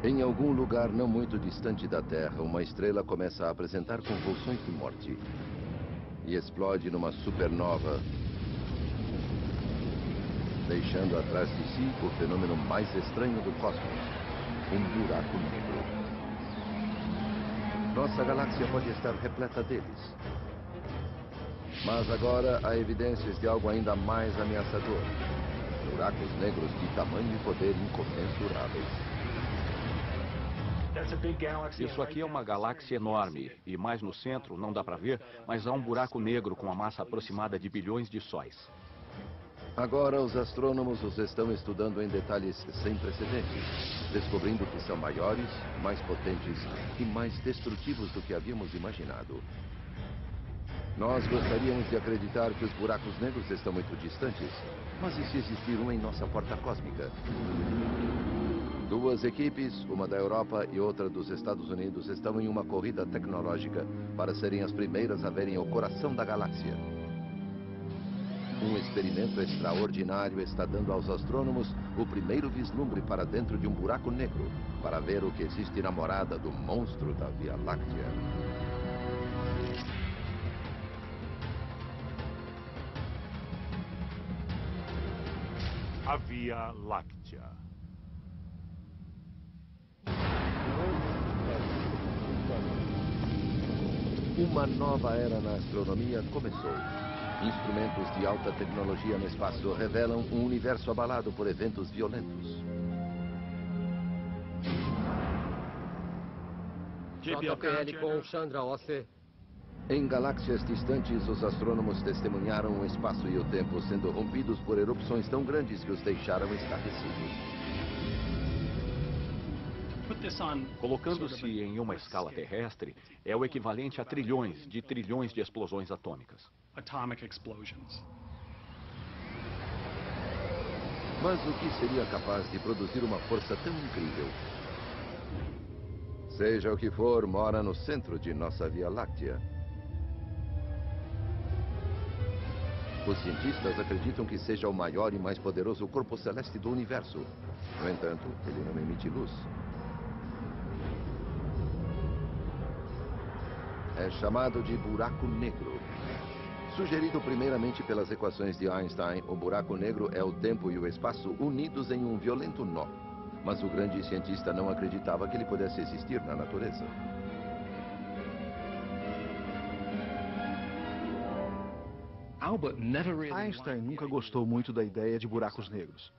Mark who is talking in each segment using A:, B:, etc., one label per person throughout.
A: Em algum lugar não muito distante da Terra, uma estrela começa a apresentar convulsões de morte e explode numa supernova, deixando atrás de si o fenômeno mais estranho do cosmos, um buraco negro. Nossa galáxia pode estar repleta deles. Mas agora há evidências de algo ainda mais ameaçador. Buracos negros de tamanho e poder incomensuráveis.
B: Isso aqui é uma galáxia enorme, e mais no centro, não dá para ver, mas há um buraco negro com a massa aproximada de bilhões de sóis.
A: Agora os astrônomos os estão estudando em detalhes sem precedentes, descobrindo que são maiores, mais potentes e mais destrutivos do que havíamos imaginado. Nós gostaríamos de acreditar que os buracos negros estão muito distantes, mas e se existir um em nossa porta cósmica? Duas equipes, uma da Europa e outra dos Estados Unidos, estão em uma corrida tecnológica para serem as primeiras a verem o coração da galáxia. Um experimento extraordinário está dando aos astrônomos o primeiro vislumbre para dentro de um buraco negro, para ver o que existe na morada do monstro da Via Láctea.
C: A Via Láctea.
A: Uma nova era na astronomia começou. Instrumentos de alta tecnologia no espaço revelam um universo abalado por eventos violentos.
D: JPL com Chandra OC.
A: Em galáxias distantes, os astrônomos testemunharam o espaço e o tempo sendo rompidos por erupções tão grandes que os deixaram estarrecidos.
B: Colocando-se em uma escala terrestre, é o equivalente a trilhões de explosões atômicas.
A: Mas o que seria capaz de produzir uma força tão incrível? Seja o que for, mora no centro de nossa Via Láctea. Os cientistas acreditam que seja o maior e mais poderoso corpo celeste do universo. No entanto, ele não emite luz. É chamado de buraco negro. Sugerido primeiramente pelas equações de Einstein, o buraco negro é o tempo e o espaço unidos em um violento nó. Mas o grande cientista não acreditava que ele pudesse existir na natureza.
E: Einstein nunca gostou muito da ideia de buracos negros.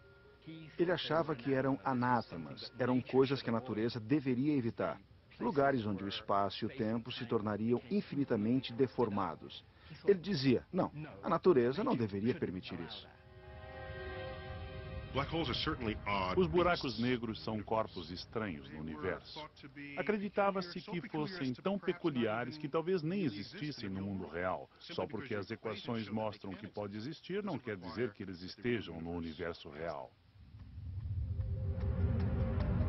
E: Ele achava que eram anátemas, eram coisas que a natureza deveria evitar. Lugares onde o espaço e o tempo se tornariam infinitamente deformados. Ele dizia, não, a natureza não deveria permitir isso.
C: Os buracos negros são corpos estranhos no universo. Acreditava-se que fossem tão peculiares que talvez nem existissem no mundo real. Só porque as equações mostram que pode existir, não quer dizer que eles estejam no universo real.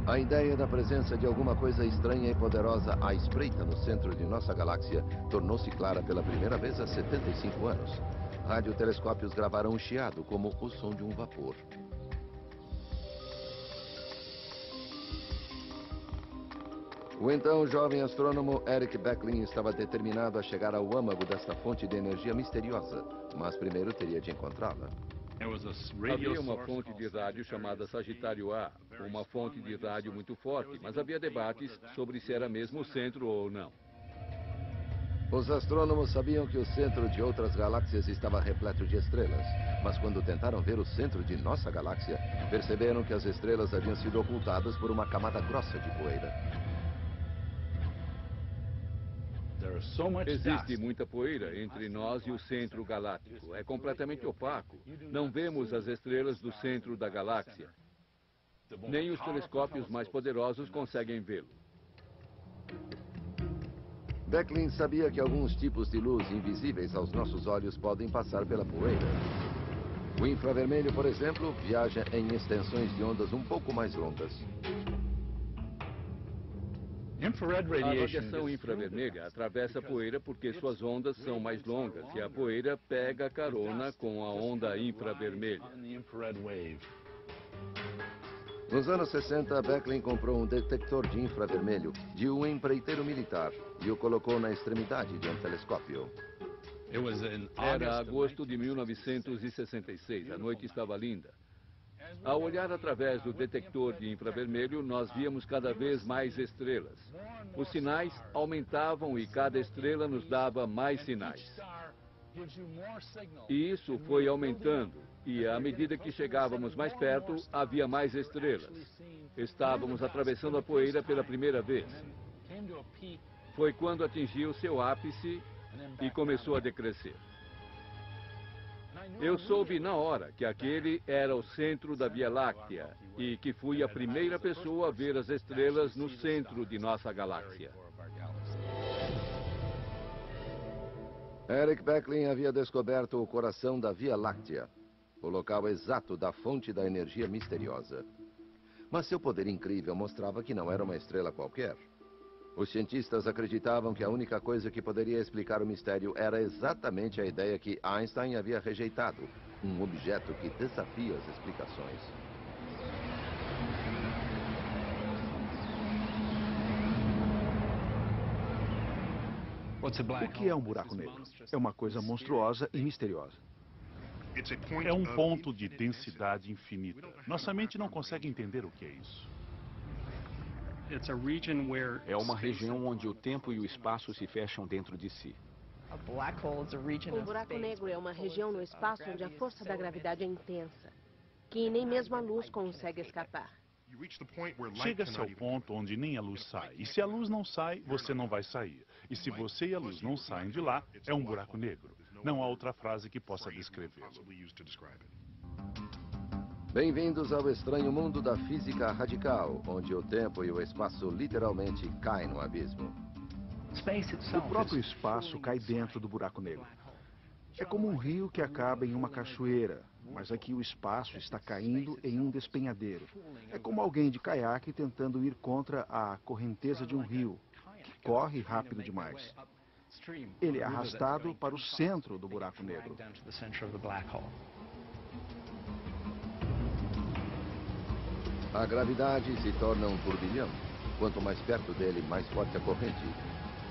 A: A ideia da presença de alguma coisa estranha e poderosa à espreita no centro de nossa galáxia tornou-se clara pela primeira vez há 75 anos. Radiotelescópios gravaram um chiado como o som de um vapor. O então jovem astrônomo Eric Becklin estava determinado a chegar ao âmago desta fonte de energia misteriosa, mas primeiro teria de encontrá-la.
F: Havia uma fonte de rádio chamada Sagitário A, uma fonte de rádio muito forte, mas havia debates sobre se era mesmo o centro ou não.
A: Os astrônomos sabiam que o centro de outras galáxias estava repleto de estrelas, mas quando tentaram ver o centro de nossa galáxia, perceberam que as estrelas haviam sido ocultadas por uma camada grossa de poeira.
F: Existe muita poeira entre nós e o centro galáctico. É completamente opaco. Não vemos as estrelas do centro da galáxia. Nem os telescópios mais poderosos conseguem vê-lo.
A: Becklin sabia que alguns tipos de luz invisíveis aos nossos olhos podem passar pela poeira. O infravermelho, por exemplo, viaja em extensões de ondas um pouco mais longas.
F: A radiação infravermelha atravessa a poeira porque suas ondas são mais longas e a poeira pega carona com a onda infravermelha.
A: Nos anos 60, Beckley comprou um detector de infravermelho de um empreiteiro militar e o colocou na extremidade de um telescópio.
F: Era agosto de 1966. A noite estava linda. Ao olhar através do detector de infravermelho, nós víamos cada vez mais estrelas. Os sinais aumentavam e cada estrela nos dava mais sinais. E isso foi aumentando. E à medida que chegávamos mais perto, havia mais estrelas. Estávamos atravessando a poeira pela primeira vez. Foi quando atingiu seu ápice e começou a decrescer. Eu soube na hora que aquele era o centro da Via Láctea e que fui a primeira pessoa a ver as estrelas no centro de nossa galáxia.
A: Eric Beckley havia descoberto o coração da Via Láctea, o local exato da fonte da energia misteriosa. Mas seu poder incrível mostrava que não era uma estrela qualquer. Os cientistas acreditavam que a única coisa que poderia explicar o mistério era exatamente a ideia que Einstein havia rejeitado, um objeto que desafia as explicações.
E: O que é um buraco negro? É uma coisa monstruosa e misteriosa.
C: É um ponto de densidade infinita. Nossa mente não consegue entender o que é isso.
B: É uma região onde o tempo e o espaço se fecham dentro de si.
G: Um buraco negro é uma região no espaço onde a força da gravidade é intensa, que nem mesmo a luz consegue escapar.
C: Chega-se ao ponto onde nem a luz sai. E se a luz não sai, você não vai sair. E se você e a luz não saem de lá, é um buraco negro. Não há outra frase que possa descrevê-lo.
A: Bem-vindos ao estranho mundo da física radical, onde o tempo e o espaço literalmente caem no abismo.
E: O próprio espaço cai dentro do buraco negro. É como um rio que acaba em uma cachoeira, mas aqui o espaço está caindo em um despenhadeiro. É como alguém de caiaque tentando ir contra a correnteza de um rio, que corre rápido demais. Ele é arrastado para o centro do buraco negro.
A: A gravidade se torna um turbilhão. Quanto mais perto dele, mais forte a corrente.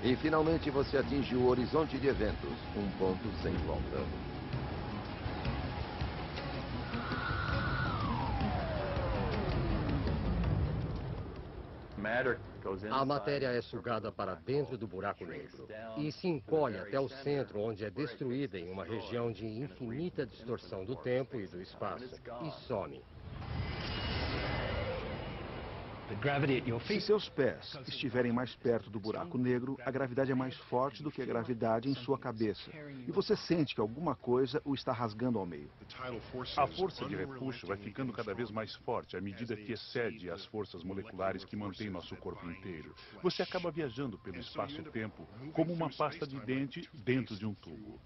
A: E finalmente você atinge o horizonte de eventos, um ponto sem volta.
D: A matéria é sugada para dentro do buraco negro e se encolhe até o centro, onde é destruída em uma região de infinita distorção do tempo e do espaço, e some.
E: Se seus pés estiverem mais perto do buraco negro, a gravidade é mais forte do que a gravidade em sua cabeça. E você sente que alguma coisa o está rasgando ao meio.
C: A força de repuxo vai ficando cada vez mais forte à medida que excede as forças moleculares que mantêm nosso corpo inteiro. Você acaba viajando pelo espaço-tempo como uma pasta de dente dentro de um tubo.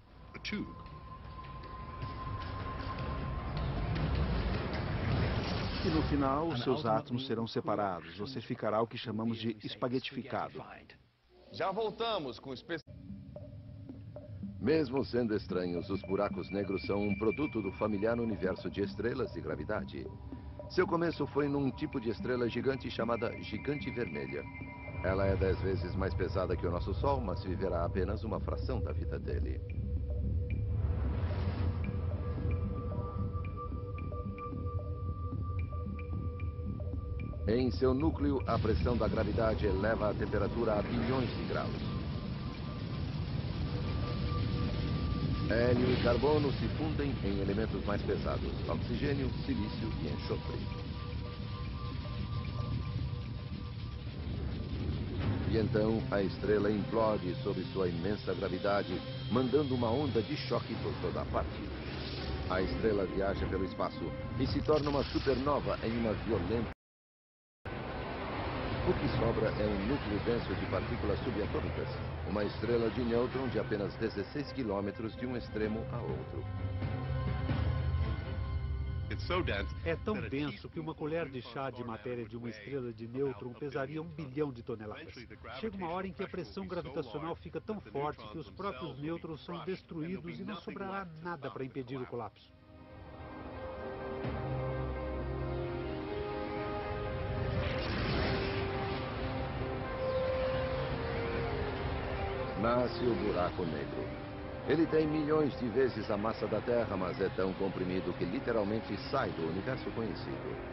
E: E no final, os seus átomos serão separados. Você ficará o que chamamos de espaguetificado.
H: Já voltamos com
A: Mesmo sendo estranhos, os buracos negros são um produto do familiar universo de estrelas e gravidade. Seu começo foi num tipo de estrela gigante chamada Gigante Vermelha. Ela é 10 vezes mais pesada que o nosso Sol, mas viverá apenas uma fração da vida dele. Em seu núcleo, a pressão da gravidade eleva a temperatura a bilhões de graus. Hélio e carbono se fundem em elementos mais pesados, oxigênio, silício e enxofre. E então a estrela implode sob sua imensa gravidade, mandando uma onda de choque por toda a parte. A estrela viaja pelo espaço e se torna uma supernova em uma violenta. O que sobra é um núcleo denso de partículas subatômicas, uma estrela de nêutron de apenas 16 quilômetros de um extremo a outro.
I: É tão denso que uma colher de chá de matéria de uma estrela de nêutron pesaria 1 bilhão de toneladas. Chega uma hora em que a pressão gravitacional fica tão forte que os próprios nêutrons são destruídos e não sobrará nada para impedir o colapso.
A: nasce o buraco negro. Ele tem milhões de vezes a massa da Terra, mas é tão comprimido que literalmente sai do universo conhecido.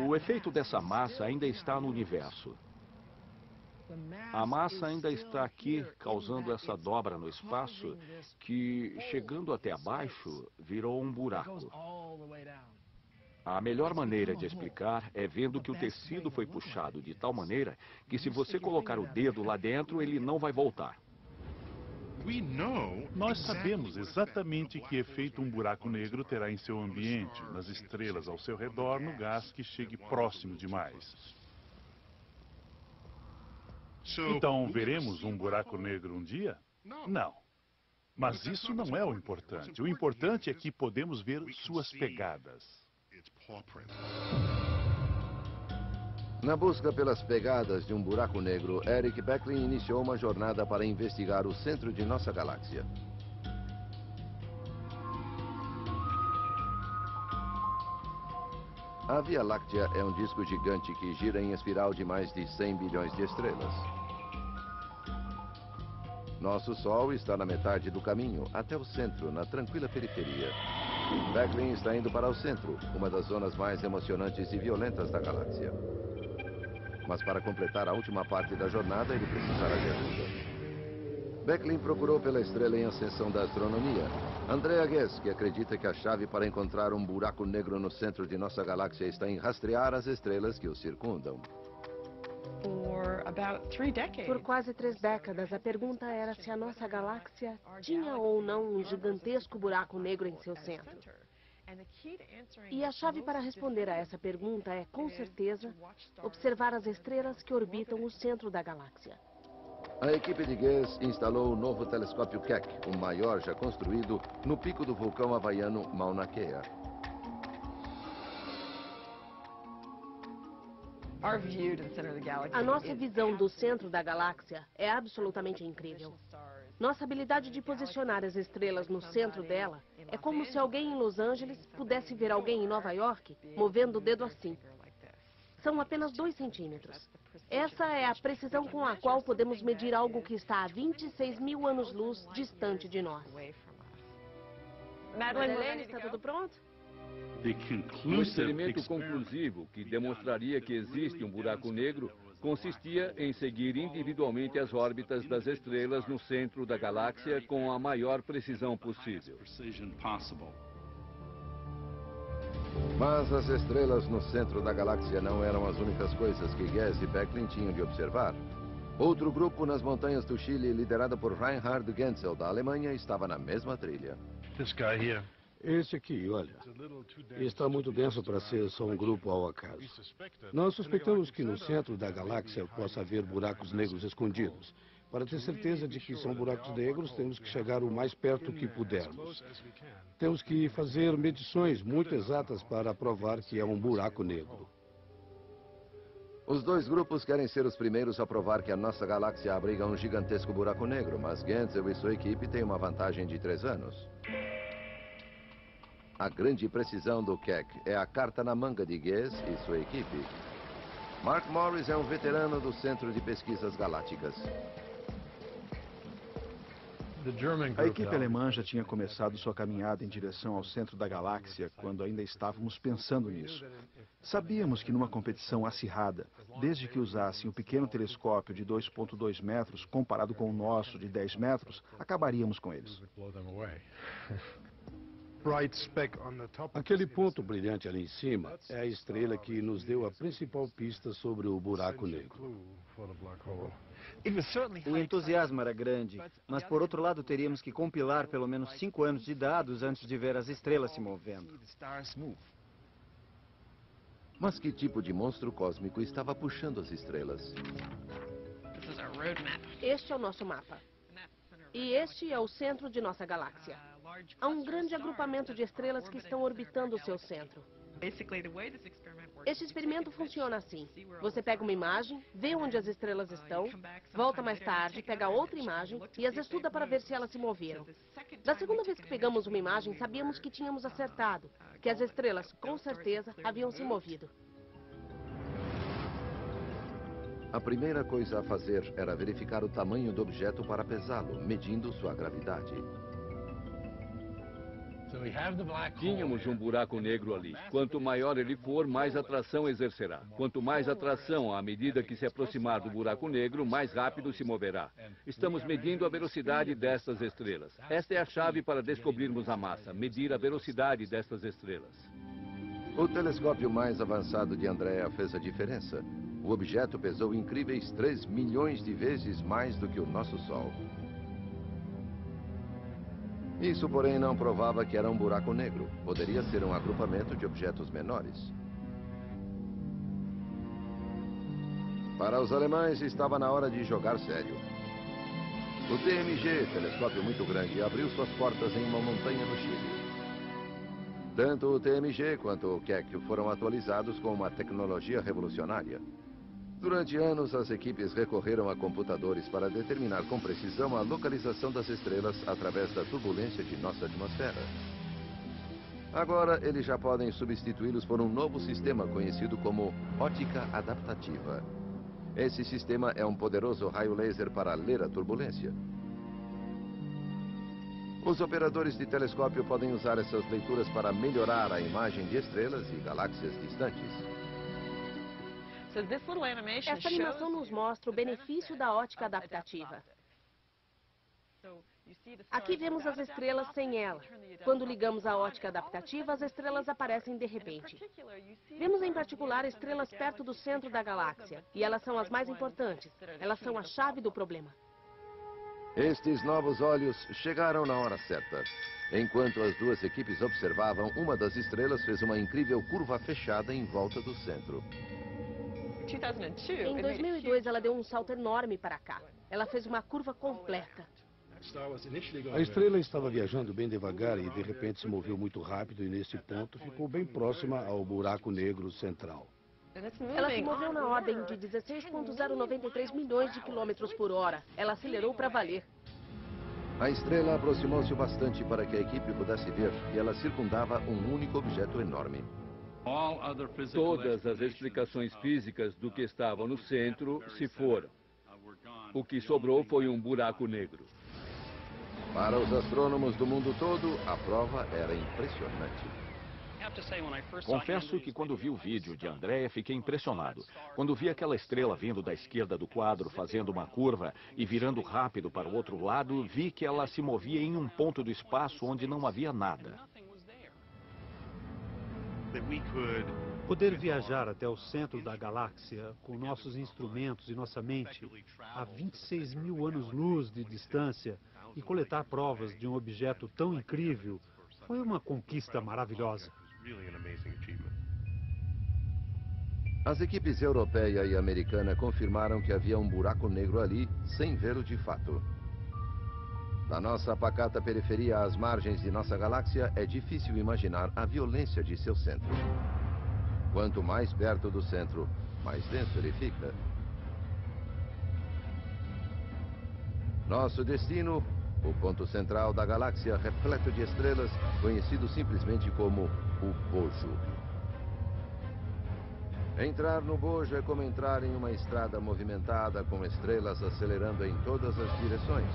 B: O efeito dessa massa ainda está no universo. A massa ainda está aqui, causando essa dobra no espaço, que, chegando até abaixo, virou um buraco. A melhor maneira de explicar é vendo que o tecido foi puxado de tal maneira que, se você colocar o dedo lá dentro, ele não vai voltar.
C: Nós sabemos exatamente que efeito um buraco negro terá em seu ambiente, nas estrelas ao seu redor, no gás que chegue próximo demais. Então, veremos um buraco negro um dia? Não. Mas isso não é o importante. O importante é que podemos ver suas pegadas.
A: Na busca pelas pegadas de um buraco negro, Eric Beckley iniciou uma jornada para investigar o centro de nossa galáxia. A Via Láctea é um disco gigante que gira em espiral de mais de 100 bilhões de estrelas. Nosso Sol está na metade do caminho, até o centro, na tranquila periferia. Beckley está indo para o centro, uma das zonas mais emocionantes e violentas da galáxia. Mas para completar a última parte da jornada, ele precisará de ajuda. Beckley procurou pela estrela em ascensão da astronomia, Andrea Ghez, que acredita que a chave para encontrar um buraco negro no centro de nossa galáxia está em rastrear as estrelas que o circundam.
G: Por quase 3 décadas, a pergunta era se a nossa galáxia tinha ou não um gigantesco buraco negro em seu centro. E a chave para responder a essa pergunta é, com certeza, observar as estrelas que orbitam o centro da galáxia.
A: A equipe de Ghez instalou o novo telescópio Keck, o maior já construído, no pico do vulcão havaiano Mauna Kea.
G: A nossa visão do centro da galáxia é absolutamente incrível. Nossa habilidade de posicionar as estrelas no centro dela é como se alguém em Los Angeles pudesse ver alguém em Nova York movendo o dedo assim. São apenas 2 centímetros. Essa é a precisão com a qual podemos medir algo que está a 26 mil anos-luz distante de nós. Madeleine, está tudo pronto?
F: O experimento conclusivo, que demonstraria que existe um buraco negro, consistia em seguir individualmente as órbitas das estrelas no centro da galáxia com a maior precisão possível.
A: Mas as estrelas no centro da galáxia não eram as únicas coisas que Ghez e Beckley tinham de observar. Outro grupo nas montanhas do Chile, liderado por Reinhard Genzel, da Alemanha, estava na mesma trilha.
J: Esse aqui, olha, está muito denso para ser só um grupo ao acaso. Nós suspeitamos que no centro da galáxia possa haver buracos negros escondidos. Para ter certeza de que são buracos negros, temos que chegar o mais perto que pudermos. Temos que fazer medições muito exatas para provar que é um buraco negro.
A: Os 2 grupos querem ser os primeiros a provar que a nossa galáxia abriga um gigantesco buraco negro, mas Genzel e sua equipe têm uma vantagem de 3 anos. A grande precisão do Keck é a carta na manga de Ghez e sua equipe. Mark Morris é um veterano do Centro de Pesquisas Galácticas.
E: A equipe alemã já tinha começado sua caminhada em direção ao centro da galáxia quando ainda estávamos pensando nisso. Sabíamos que numa competição acirrada, desde que usassem o pequeno telescópio de 2,2 metros comparado com o nosso de 10 metros, acabaríamos com eles.
J: Aquele ponto brilhante ali em cima é a estrela que nos deu a principal pista sobre o buraco negro.
K: O entusiasmo era grande, mas por outro lado teríamos que compilar pelo menos 5 anos de dados antes de ver as estrelas se movendo.
A: Mas que tipo de monstro cósmico estava puxando as estrelas?
G: Este é o nosso mapa. E este é o centro de nossa galáxia. Há um grande agrupamento de estrelas que estão orbitando o seu centro. Este experimento funciona assim. Você pega uma imagem, vê onde as estrelas estão, volta mais tarde, pega outra imagem e as estuda para ver se elas se moveram. Da segunda vez que pegamos uma imagem, sabíamos que tínhamos acertado, que as estrelas, com certeza, haviam se movido.
A: A primeira coisa a fazer era verificar o tamanho do objeto para pesá-lo, medindo sua gravidade.
F: Tínhamos um buraco negro ali. Quanto maior ele for, mais atração exercerá. Quanto mais atração, à medida que se aproximar do buraco negro, mais rápido se moverá. Estamos medindo a velocidade destas estrelas. Esta é a chave para descobrirmos a massa, medir a velocidade destas estrelas.
A: O telescópio mais avançado de Andrea fez a diferença. O objeto pesou incríveis 3 milhões de vezes mais do que o nosso Sol. Isso, porém, não provava que era um buraco negro. Poderia ser um agrupamento de objetos menores. Para os alemães, estava na hora de jogar sério. O TMG, telescópio muito grande, abriu suas portas em uma montanha no Chile. Tanto o TMG quanto o Keck foram atualizados com uma tecnologia revolucionária. Durante anos, as equipes recorreram a computadores para determinar com precisão a localização das estrelas através da turbulência de nossa atmosfera. Agora, eles já podem substituí-los por um novo sistema conhecido como ótica adaptativa. Esse sistema é um poderoso raio laser para ler a turbulência. Os operadores de telescópio podem usar essas leituras para melhorar a imagem de estrelas e galáxias distantes.
G: Esta animação nos mostra o benefício da ótica adaptativa. Aqui vemos as estrelas sem ela. Quando ligamos a ótica adaptativa, as estrelas aparecem de repente. Vemos em particular estrelas perto do centro da galáxia, e elas são as mais importantes. Elas são a chave do problema.
A: Estes novos olhos chegaram na hora certa. Enquanto as duas equipes observavam, uma das estrelas fez uma incrível curva fechada em volta do centro.
G: Em 2002, ela deu um salto enorme para cá. Ela fez uma curva completa.
J: A estrela estava viajando bem devagar e de repente se moveu muito rápido e nesse ponto ficou bem próxima ao buraco negro central.
G: Ela se moveu na ordem de 16,093 milhões de quilômetros por hora. Ela acelerou para valer.
A: A estrela aproximou-se bastante para que a equipe pudesse ver e ela circundava um único objeto enorme.
F: Todas as explicações físicas do que estava no centro se foram. O que sobrou foi um buraco negro.
A: Para os astrônomos do mundo todo, a prova era impressionante.
B: Confesso que quando vi o vídeo de Andrea, fiquei impressionado. Quando vi aquela estrela vindo da esquerda do quadro, fazendo uma curva e virando rápido para o outro lado, vi que ela se movia em um ponto do espaço onde não havia nada.
I: Poder viajar até o centro da galáxia com nossos instrumentos e nossa mente a 26 mil anos-luz de distância e coletar provas de um objeto tão incrível foi uma conquista maravilhosa.
A: As equipes europeia e americana confirmaram que havia um buraco negro ali, sem vê-lo de fato. Na nossa pacata periferia, às margens de nossa galáxia, é difícil imaginar a violência de seu centro. Quanto mais perto do centro, mais denso ele fica. Nosso destino, o ponto central da galáxia repleto de estrelas, conhecido simplesmente como o Bojo. Entrar no Bojo é como entrar em uma estrada movimentada com estrelas acelerando em todas as direções.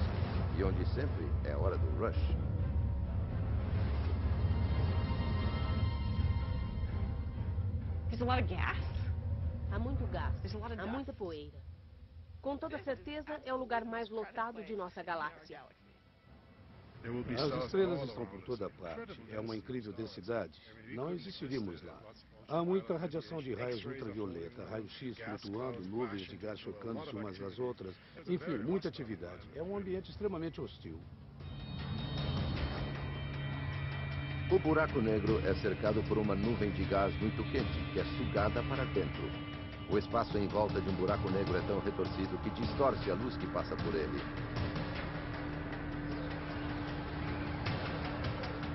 A: E onde sempre é hora do rush.
G: Há muito gás, há muita poeira. Com toda certeza, é o lugar mais lotado de nossa galáxia.
J: As estrelas estão por toda parte. É uma incrível densidade. Não existiríamos lá. Há muita radiação de raios ultravioleta, raio-x flutuando, nuvens de gás chocando-se umas às outras. Enfim, muita atividade. É um ambiente extremamente hostil.
A: O buraco negro é cercado por uma nuvem de gás muito quente, que é sugada para dentro. O espaço em volta de um buraco negro é tão retorcido que distorce a luz que passa por ele.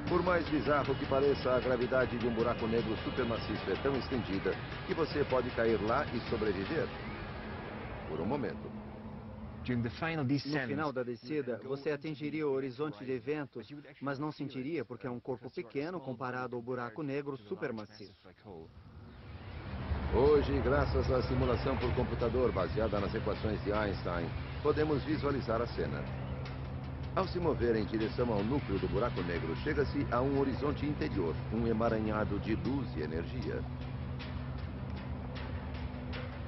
A: Por mais bizarro que pareça, a gravidade de um buraco negro supermaciço é tão estendida que você pode cair lá e sobreviver. Por um momento.
K: No final da descida, você atingiria o horizonte de eventos, mas não sentiria porque é um corpo pequeno comparado ao buraco negro supermaciço.
A: Hoje, graças à simulação por computador baseada nas equações de Einstein, podemos visualizar a cena. Ao se mover em direção ao núcleo do buraco negro, chega-se a um horizonte interior, um emaranhado de luz e energia.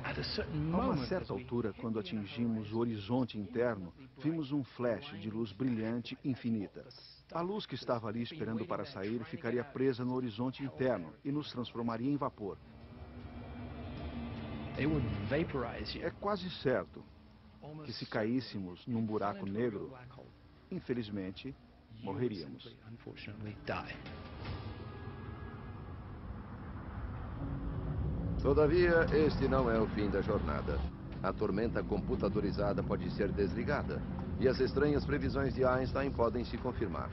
E: A uma certa altura, quando atingimos o horizonte interno, vimos um flash de luz brilhante infinita. A luz que estava ali esperando para sair ficaria presa no horizonte interno e nos transformaria em vapor. É quase certo que se caíssemos num buraco negro, infelizmente, morreríamos.
A: Todavia, este não é o fim da jornada. A tormenta computadorizada pode ser desligada e as estranhas previsões de Einstein podem se confirmar.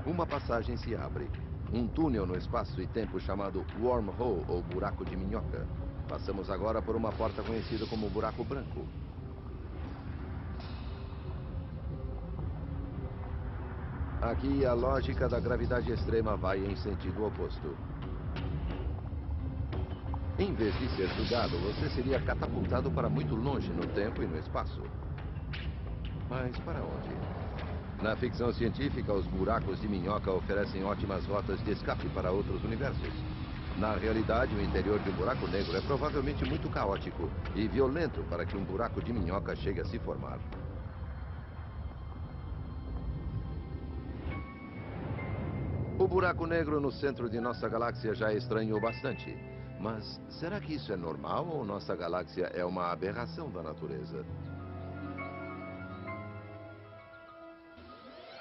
A: Uma passagem se abre. Um túnel no espaço e tempo chamado wormhole, ou buraco de minhoca. Passamos agora por uma porta conhecida como buraco branco. Aqui, a lógica da gravidade extrema vai em sentido oposto. Em vez de ser sugado, você seria catapultado para muito longe no tempo e no espaço. Mas para onde? Na ficção científica, os buracos de minhoca oferecem ótimas rotas de escape para outros universos. Na realidade, o interior de um buraco negro é provavelmente muito caótico e violento para que um buraco de minhoca chegue a se formar. O buraco negro no centro de nossa galáxia já estranhou bastante. Mas será que isso é normal ou nossa galáxia é uma aberração da natureza?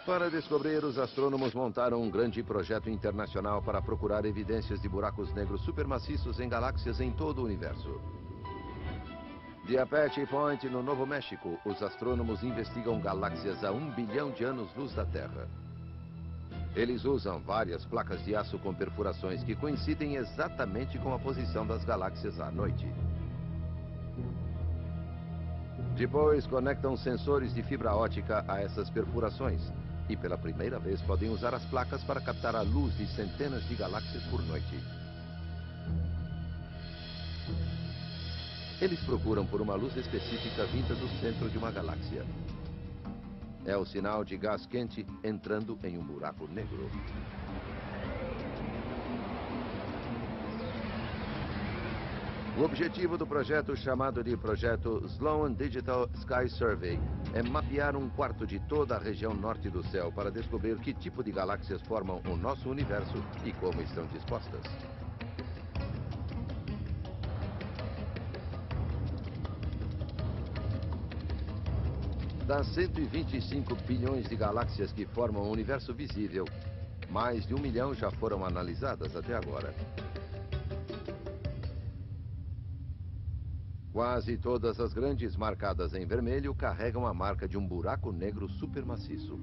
A: Para descobrir, os astrônomos montaram um grande projeto internacional para procurar evidências de buracos negros supermaciços em galáxias em todo o universo. De Apache Point, no Novo México, os astrônomos investigam galáxias a 1 bilhão de anos-luz da Terra. Eles usam várias placas de aço com perfurações que coincidem exatamente com a posição das galáxias à noite. Depois, conectam sensores de fibra ótica a essas perfurações e, pela primeira vez, podem usar as placas para captar a luz de centenas de galáxias por noite. Eles procuram por uma luz específica vinda do centro de uma galáxia. É o sinal de gás quente entrando em um buraco negro. O objetivo do projeto, chamado de Projeto Sloan Digital Sky Survey, é mapear um quarto de toda a região norte do céu para descobrir que tipo de galáxias formam o nosso universo e como estão dispostas. Das 125 bilhões de galáxias que formam o universo visível, mais de 1 milhão já foram analisadas até agora. Quase todas as grandes marcadas em vermelho carregam a marca de um buraco negro supermaciço.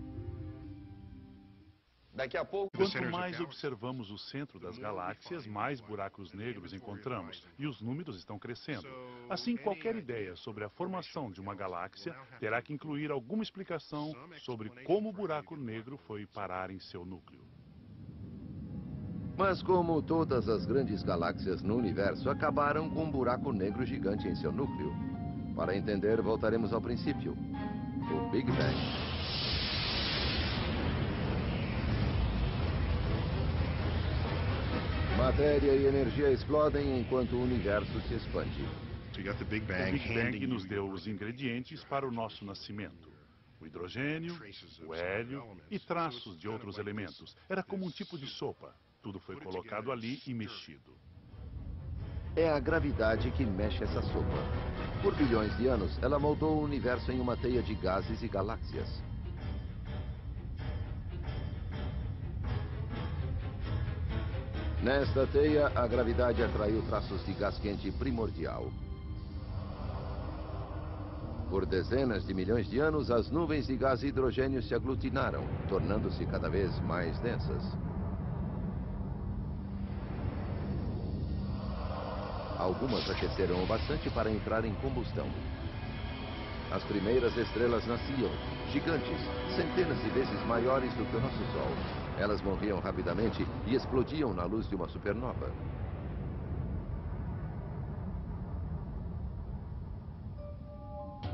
H: Daqui a pouco...
C: Quanto mais observamos o centro das galáxias, mais buracos negros encontramos, e os números estão crescendo. Assim, qualquer ideia sobre a formação de uma galáxia terá que incluir alguma explicação sobre como o buraco negro foi parar em seu núcleo.
A: Mas como todas as grandes galáxias no universo acabaram com um buraco negro gigante em seu núcleo. Para entender, voltaremos ao princípio, o Big Bang. Matéria e energia explodem enquanto o universo se expande.
C: O Big Bang nos deu os ingredientes para o nosso nascimento. O hidrogênio, o hélio e traços de outros elementos. Era como um tipo de sopa. Tudo foi colocado ali e mexido.
A: É a gravidade que mexe essa sopa. Por bilhões de anos, ela moldou o universo em uma teia de gases e galáxias. Nesta teia, a gravidade atraiu traços de gás quente primordial. Por dezenas de milhões de anos, as nuvens de gás e hidrogênio se aglutinaram, tornando-se cada vez mais densas. Algumas aqueceram o bastante para entrar em combustão. As primeiras estrelas nasciam, gigantes, centenas de vezes maiores do que o nosso Sol. Elas morriam rapidamente e explodiam na luz de uma supernova.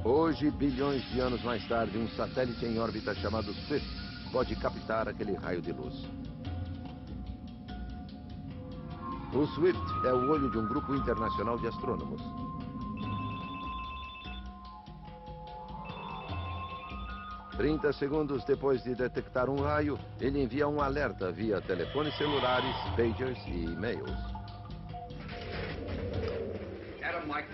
A: Hoje, bilhões de anos mais tarde, um satélite em órbita chamado Swift pode captar aquele raio de luz. O Swift é o olho de um grupo internacional de astrônomos. Trinta segundos depois de detectar um raio, ele envia um alerta via telefones celulares, pagers e e-mails.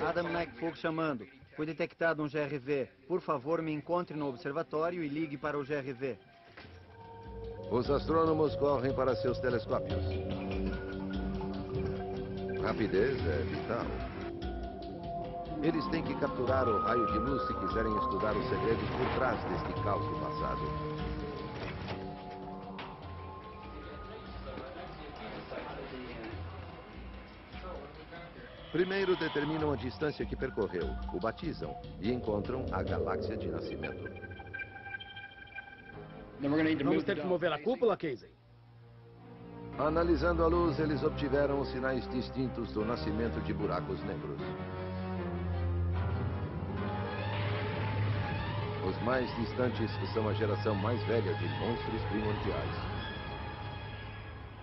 K: Adam McFook chamando. Foi detectado um GRV. Por favor, me encontre no observatório e ligue para o GRV.
A: Os astrônomos correm para seus telescópios. Rapidez é vital. Eles têm que capturar o raio de luz se quiserem estudar os segredos por trás deste caos do passado. Primeiro determinam a distância que percorreu, o batizam e encontram a galáxia de nascimento.
L: Vamos ter que mover a cúpula, Casey.
A: Analisando a luz, eles obtiveram os sinais distintos do nascimento de buracos negros. Os mais distantes são a geração mais velha de monstros primordiais.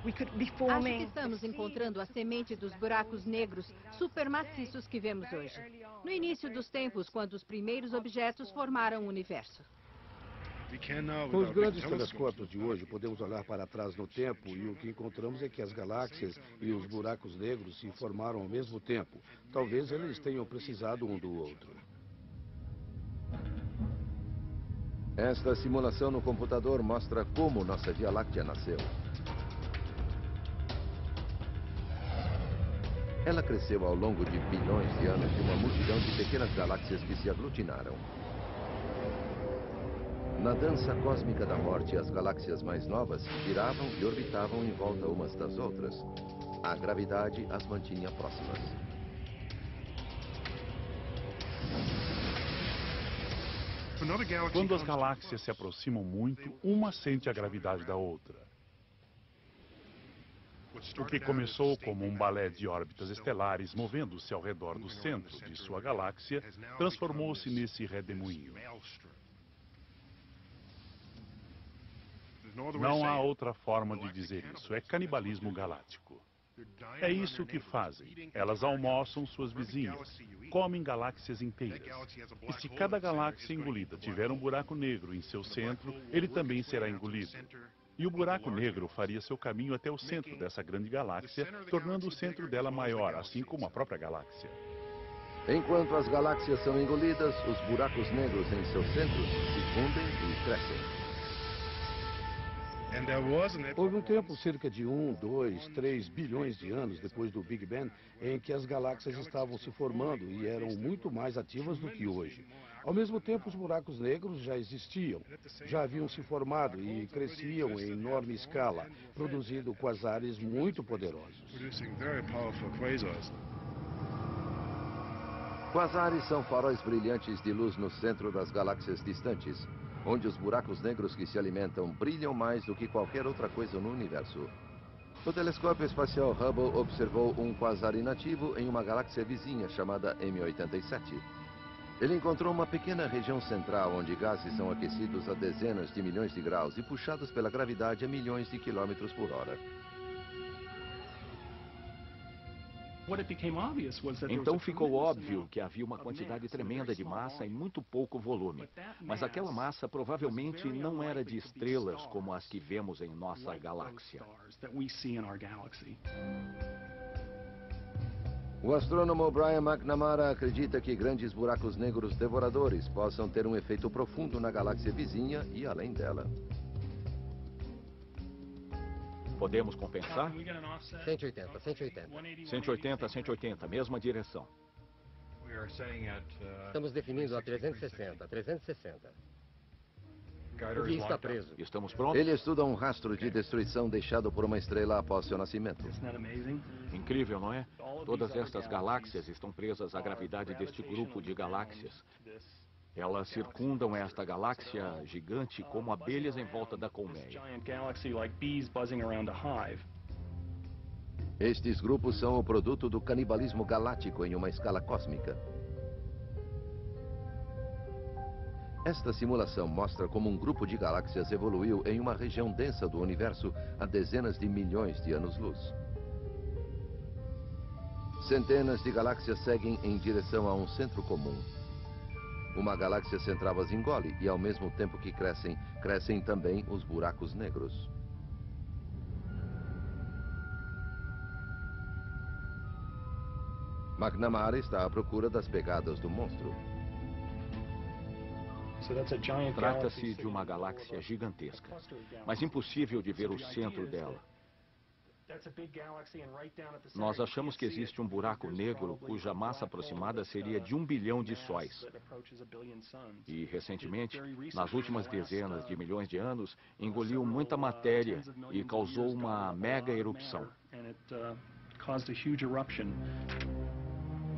M: Acho que estamos encontrando a semente dos buracos negros supermaciços que vemos hoje. No início dos tempos, quando os primeiros objetos formaram o universo.
J: Com os grandes telescópios de hoje, podemos olhar para trás no tempo e o que encontramos é que as galáxias e os buracos negros se formaram ao mesmo tempo. Talvez eles tenham precisado um do outro.
A: Esta simulação no computador mostra como nossa Via Láctea nasceu. Ela cresceu ao longo de bilhões de anos de uma multidão de pequenas galáxias que se aglutinaram. Na dança cósmica da morte, as galáxias mais novas giravam e orbitavam em volta umas das outras. A gravidade as mantinha próximas.
C: Quando as galáxias se aproximam muito, uma sente a gravidade da outra. O que começou como um balé de órbitas estelares movendo-se ao redor do centro de sua galáxia, transformou-se nesse redemoinho. Não há outra forma de dizer isso. É canibalismo galáctico. É isso que fazem. Elas almoçam suas vizinhas, comem galáxias inteiras. E se cada galáxia engolida tiver um buraco negro em seu centro, ele também será engolido. E o buraco negro faria seu caminho até o centro dessa grande galáxia, tornando o centro dela maior, assim como a própria galáxia.
A: Enquanto as galáxias são engolidas, os buracos negros em seus centros se fundem e crescem.
J: Houve um tempo, cerca de 1, 2, 3 bilhões de anos depois do Big Bang, em que as galáxias estavam se formando e eram muito mais ativas do que hoje. Ao mesmo tempo, os buracos negros já existiam, já haviam se formado e cresciam em enorme escala, produzindo quasares muito poderosos.
A: Quasares são faróis brilhantes de luz no centro das galáxias distantes, onde os buracos negros que se alimentam brilham mais do que qualquer outra coisa no universo. O telescópio espacial Hubble observou um quasar inativo em uma galáxia vizinha chamada M87. Ele encontrou uma pequena região central onde gases são aquecidos a dezenas de milhões de graus e puxados pela gravidade a milhões de quilômetros por hora.
B: Então ficou óbvio que havia uma quantidade tremenda de massa e muito pouco volume. Mas aquela massa provavelmente não era de estrelas como as que vemos em nossa galáxia.
A: O astrônomo Brian McNamara acredita que grandes buracos negros devoradores possam ter um efeito profundo na galáxia vizinha e além dela.
B: Podemos compensar?
D: 180, 180.
B: 180, 180, mesma direção.
D: Estamos definindo a 360, 360. O guia está preso.
B: Estamos prontos?
A: Ele estuda um rastro de destruição deixado por uma estrela após seu nascimento.
B: Incrível, não é? Todas estas galáxias estão presas à gravidade deste grupo de galáxias. Elas circundam esta galáxia gigante como abelhas em volta da colmeia.
A: Estes grupos são o produto do canibalismo galáctico em uma escala cósmica. Esta simulação mostra como um grupo de galáxias evoluiu em uma região densa do universo há dezenas de milhões de anos-luz. Centenas de galáxias seguem em direção a um centro comum. Uma galáxia central as engole e, ao mesmo tempo que crescem também os buracos negros. McNamara está à procura das pegadas do monstro.
B: Trata-se de uma galáxia gigantesca, mas impossível de ver o centro dela. Nós achamos que existe um buraco negro cuja massa aproximada seria de 1 bilhão de sóis. E, recentemente, nas últimas dezenas de milhões de anos, engoliu muita matéria e causou uma mega erupção.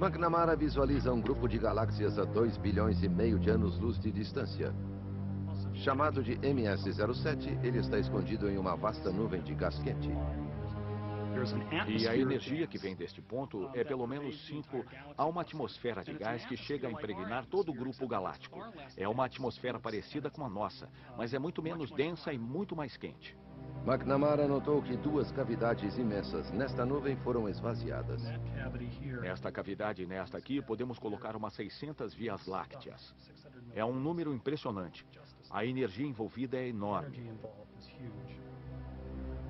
A: McNamara visualiza um grupo de galáxias a 2 bilhões e meio de anos-luz de distância. Chamado de MS-07, ele está escondido em uma vasta nuvem de gás quente.
B: E a energia que vem deste ponto é pelo menos 5 a uma atmosfera de gás que chega a impregnar todo o grupo galáctico. É uma atmosfera parecida com a nossa, mas é muito menos densa e muito mais quente.
A: McNamara notou que 2 cavidades imensas nesta nuvem foram esvaziadas.
B: Nesta cavidade e nesta aqui, podemos colocar umas 600 vias lácteas. É um número impressionante. A energia envolvida é enorme.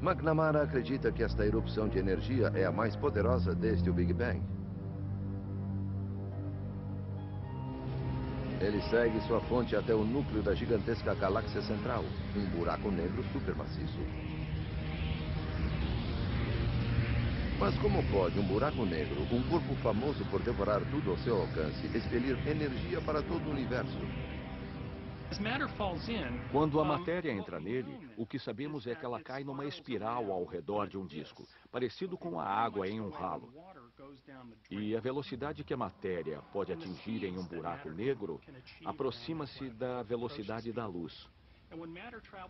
A: McNamara acredita que esta erupção de energia é a mais poderosa desde o Big Bang. Ele segue sua fonte até o núcleo da gigantesca galáxia central, um buraco negro supermaciço. Mas como pode um buraco negro, um corpo famoso por devorar tudo ao seu alcance, expelir energia para todo o universo?
B: Quando a matéria entra nele, o que sabemos é que ela cai numa espiral ao redor de um disco, parecido com a água em um ralo. E a velocidade que a matéria pode atingir em um buraco negro aproxima-se da velocidade da luz.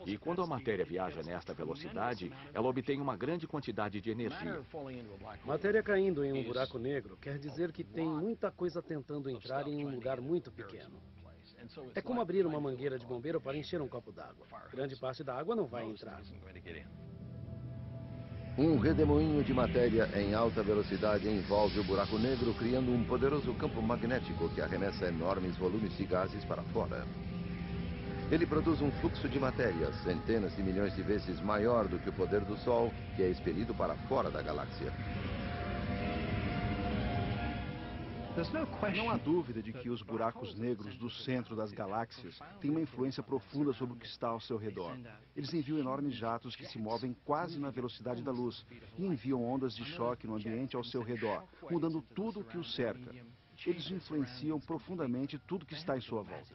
B: E quando a matéria viaja nesta velocidade, ela obtém uma grande quantidade de energia.
L: Matéria caindo em um buraco negro quer dizer que tem muita coisa tentando entrar em um lugar muito pequeno. É como abrir uma mangueira de bombeiro para encher um copo d'água. Grande parte da água não vai entrar.
A: Um redemoinho de matéria em alta velocidade envolve o buraco negro, criando um poderoso campo magnético que arremessa enormes volumes de gases para fora. Ele produz um fluxo de matéria centenas de milhões de vezes maior do que o poder do Sol, que é expelido para fora da galáxia.
E: Não há dúvida de que os buracos negros do centro das galáxias têm uma influência profunda sobre o que está ao seu redor. Eles enviam enormes jatos que se movem quase na velocidade da luz e enviam ondas de choque no ambiente ao seu redor, mudando tudo o que o cerca. Eles influenciam profundamente tudo que está em sua volta.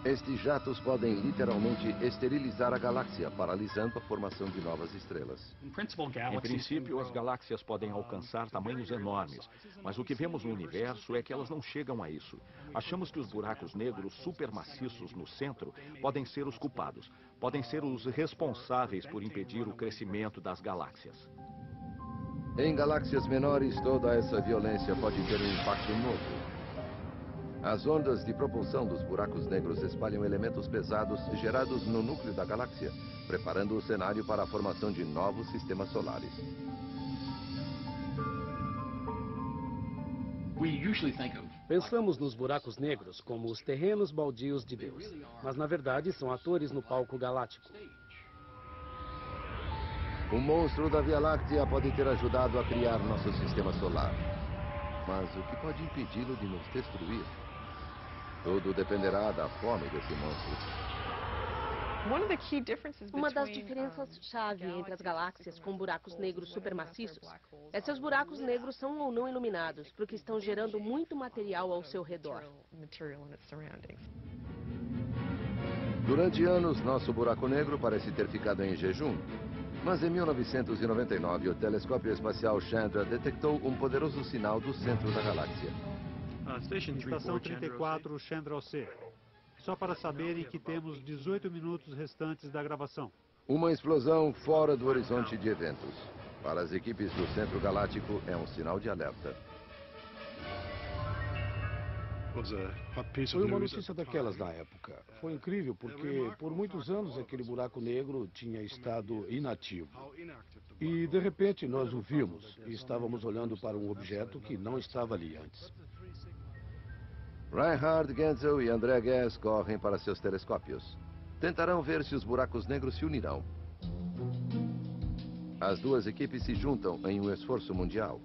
A: Estes jatos podem literalmente esterilizar a galáxia, paralisando a formação de novas estrelas.
B: Em princípio, as galáxias podem alcançar tamanhos enormes, mas o que vemos no universo é que elas não chegam a isso. Achamos que os buracos negros supermaciços no centro podem ser os culpados, podem ser os responsáveis por impedir o crescimento das galáxias.
A: Em galáxias menores, toda essa violência pode ter um impacto novo. As ondas de propulsão dos buracos negros espalham elementos pesados gerados no núcleo da galáxia, preparando o cenário para a formação de novos sistemas solares.
L: Pensamos nos buracos negros como os terrenos baldios de Deus, mas na verdade são atores no palco galáctico.
A: O monstro da Via Láctea pode ter ajudado a criar nosso sistema solar. Mas o que pode impedi-lo de nos destruir? Tudo dependerá da fome desse monstro.
G: Uma das diferenças-chave entre as galáxias com buracos negros supermaciços é se os buracos negros são ou não iluminados, porque estão gerando muito material ao seu redor.
A: Durante anos, nosso buraco negro parece ter ficado em jejum. Mas em 1999, o telescópio espacial Chandra detectou um poderoso sinal do centro da galáxia.
I: Estação 34, Chandra C. Só para saberem que temos 18 minutos restantes da gravação.
A: Uma explosão fora do horizonte de eventos. Para as equipes do Centro Galáctico, é um sinal de alerta.
J: Foi uma notícia daquelas na época. Foi incrível porque por muitos anos aquele buraco negro tinha estado inativo. E de repente nós o vimos e estávamos olhando para um objeto que não estava ali antes.
A: Reinhard Genzel e André Guess correm para seus telescópios. Tentarão ver se os buracos negros se unirão. As duas equipes se juntam em um esforço mundial.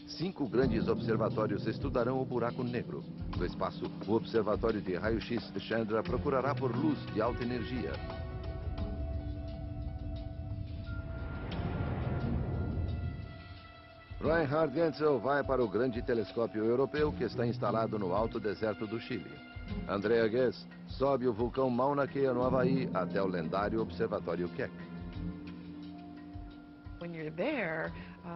A: 5 grandes observatórios estudarão o buraco negro. No espaço, o Observatório de Raio-X Chandra procurará por luz de alta energia. Reinhard Genzel vai para o grande telescópio europeu que está instalado no alto deserto do Chile. Andrea Guess sobe o vulcão Mauna Kea no Havaí até o lendário Observatório Keck.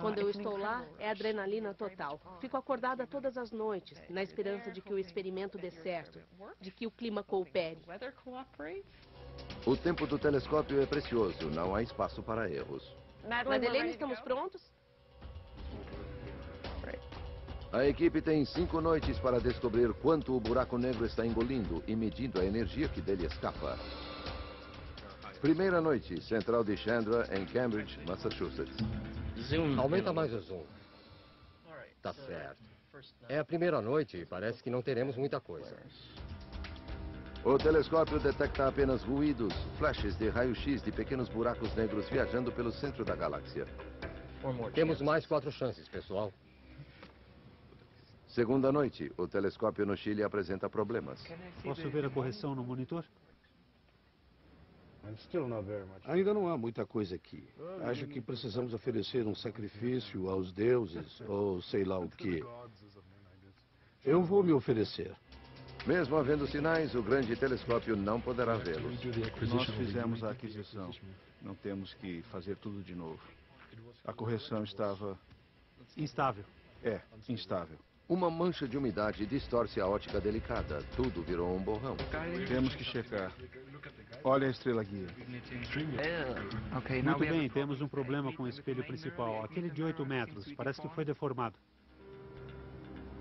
G: Quando eu estou lá, é adrenalina total. Fico acordada todas as noites, na esperança de que o experimento dê certo, de que o clima coopere.
A: O tempo do telescópio é precioso, não há espaço para erros.
G: Madeleine, estamos prontos?
A: A equipe tem 5 noites para descobrir quanto o buraco negro está engolindo e medindo a energia que dele escapa. Primeira noite, central de Chandra, em Cambridge, Massachusetts.
D: Aumenta mais o zoom. Tá certo. É a primeira noite e parece que não teremos muita coisa.
A: O telescópio detecta apenas ruídos, flashes de raio-x de pequenos buracos negros viajando pelo centro da galáxia.
D: Temos mais 4 chances, pessoal.
A: Segunda noite, o telescópio no Chile apresenta problemas.
I: Posso ver a correção no monitor?
J: Ainda não há muita coisa aqui. Acho que precisamos oferecer um sacrifício aos deuses, ou sei lá o quê. Eu vou me oferecer.
A: Mesmo havendo sinais, o grande telescópio não poderá vê-los.
E: Nós fizemos a aquisição. Não temos que fazer tudo de novo. A correção estava...
I: Instável.
E: É, instável.
A: Uma mancha de umidade distorce a ótica delicada. Tudo virou um borrão.
E: Temos que checar. Olha a estrela guia.
I: Muito bem, temos um problema com o espelho principal. Aquele de 8 metros. Parece que foi deformado.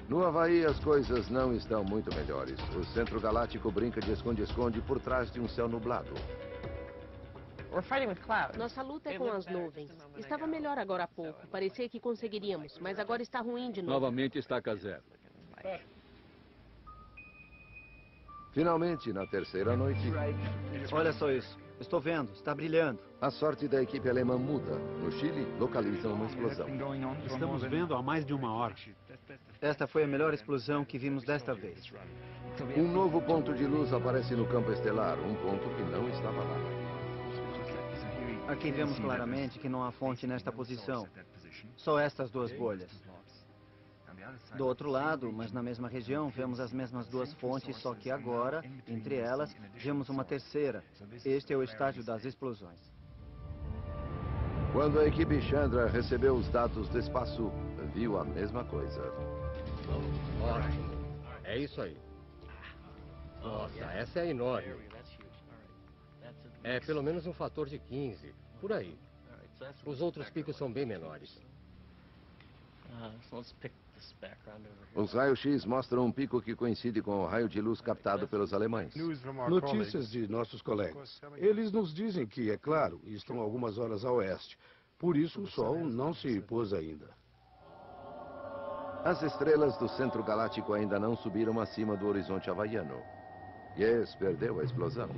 A: No Havaí, as coisas não estão muito melhores. O Centro Galáctico brinca de esconde-esconde por trás de um céu nublado.
G: Nossa luta é com as nuvens. Estava melhor agora há pouco. Parecia que conseguiríamos, mas agora está ruim de novo.
F: Novamente estaca zero.
A: Finalmente, na terceira noite...
K: Olha só isso. Estou vendo. Está brilhando.
A: A sorte da equipe alemã muda. No Chile, localizam uma explosão.
I: Estamos vendo há mais de 1 hora.
K: Esta foi a melhor explosão que vimos desta vez.
A: Um novo ponto de luz aparece no campo estelar. Um ponto que não estava lá.
K: Aqui vemos claramente que não há fonte nesta posição. Só estas 2 bolhas. Do outro lado, mas na mesma região, vemos as mesmas 2 fontes, só que agora, entre elas, vemos uma terceira. Este é o estágio das explosões.
A: Quando a equipe Chandra recebeu os dados do espaço, viu a mesma coisa.
D: Ótimo. É isso aí. Nossa, essa é enorme. É pelo menos um fator de 15, por aí. Os outros picos são bem menores.
A: Os raios-x mostram um pico que coincide com o raio de luz captado pelos alemães.
J: Notícias de nossos colegas. Eles nos dizem que, é claro, estão algumas horas a oeste. Por isso o Sol não se pôs ainda.
A: As estrelas do Centro Galáctico ainda não subiram acima do horizonte havaiano. Yes perdeu a explosão.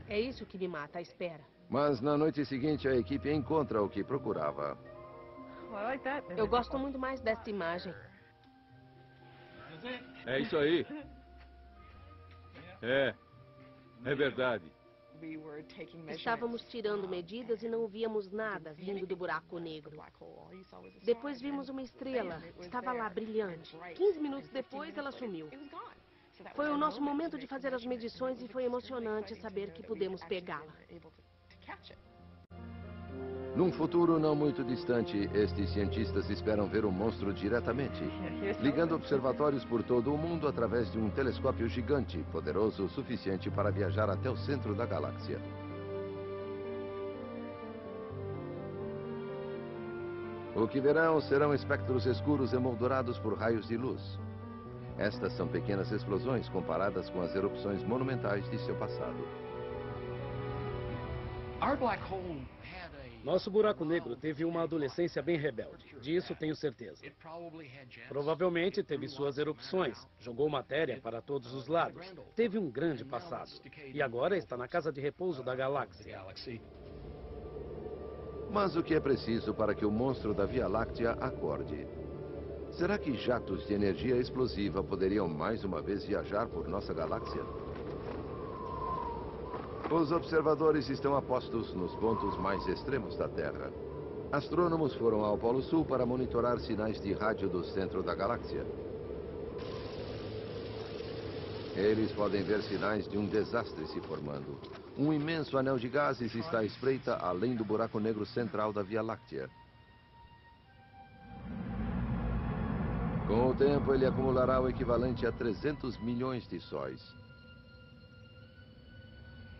G: É isso que me mata, a espera.
A: Mas na noite seguinte a equipe encontra o que procurava.
G: Eu gosto muito mais desta imagem.
F: É isso aí. É verdade.
G: Estávamos tirando medidas e não víamos nada vindo do buraco negro. Depois vimos uma estrela. Estava lá, brilhante. 15 minutos depois, ela sumiu. Foi o nosso momento de fazer as medições e foi emocionante saber que pudemos pegá-la.
A: Num futuro não muito distante, estes cientistas esperam ver o monstro diretamente, ligando observatórios por todo o mundo através de um telescópio gigante, poderoso o suficiente para viajar até o centro da galáxia. O que verão serão espectros escuros emoldurados por raios de luz. Estas são pequenas explosões comparadas com as erupções monumentais de seu passado.
L: Nosso buraco negro teve uma adolescência bem rebelde. Disso tenho certeza. Provavelmente teve suas erupções, jogou matéria para todos os lados, teve um grande passado. E agora está na casa de repouso da galáxia.
A: Mas o que é preciso para que o monstro da Via Láctea acorde? Será que jatos de energia explosiva poderiam mais uma vez viajar por nossa galáxia? Os observadores estão apostos nos pontos mais extremos da Terra. Astrônomos foram ao Polo Sul para monitorar sinais de rádio do centro da galáxia. Eles podem ver sinais de um desastre se formando. Um imenso anel de gases está à espreita além do buraco negro central da Via Láctea. Com o tempo, ele acumulará o equivalente a 300 milhões de sóis.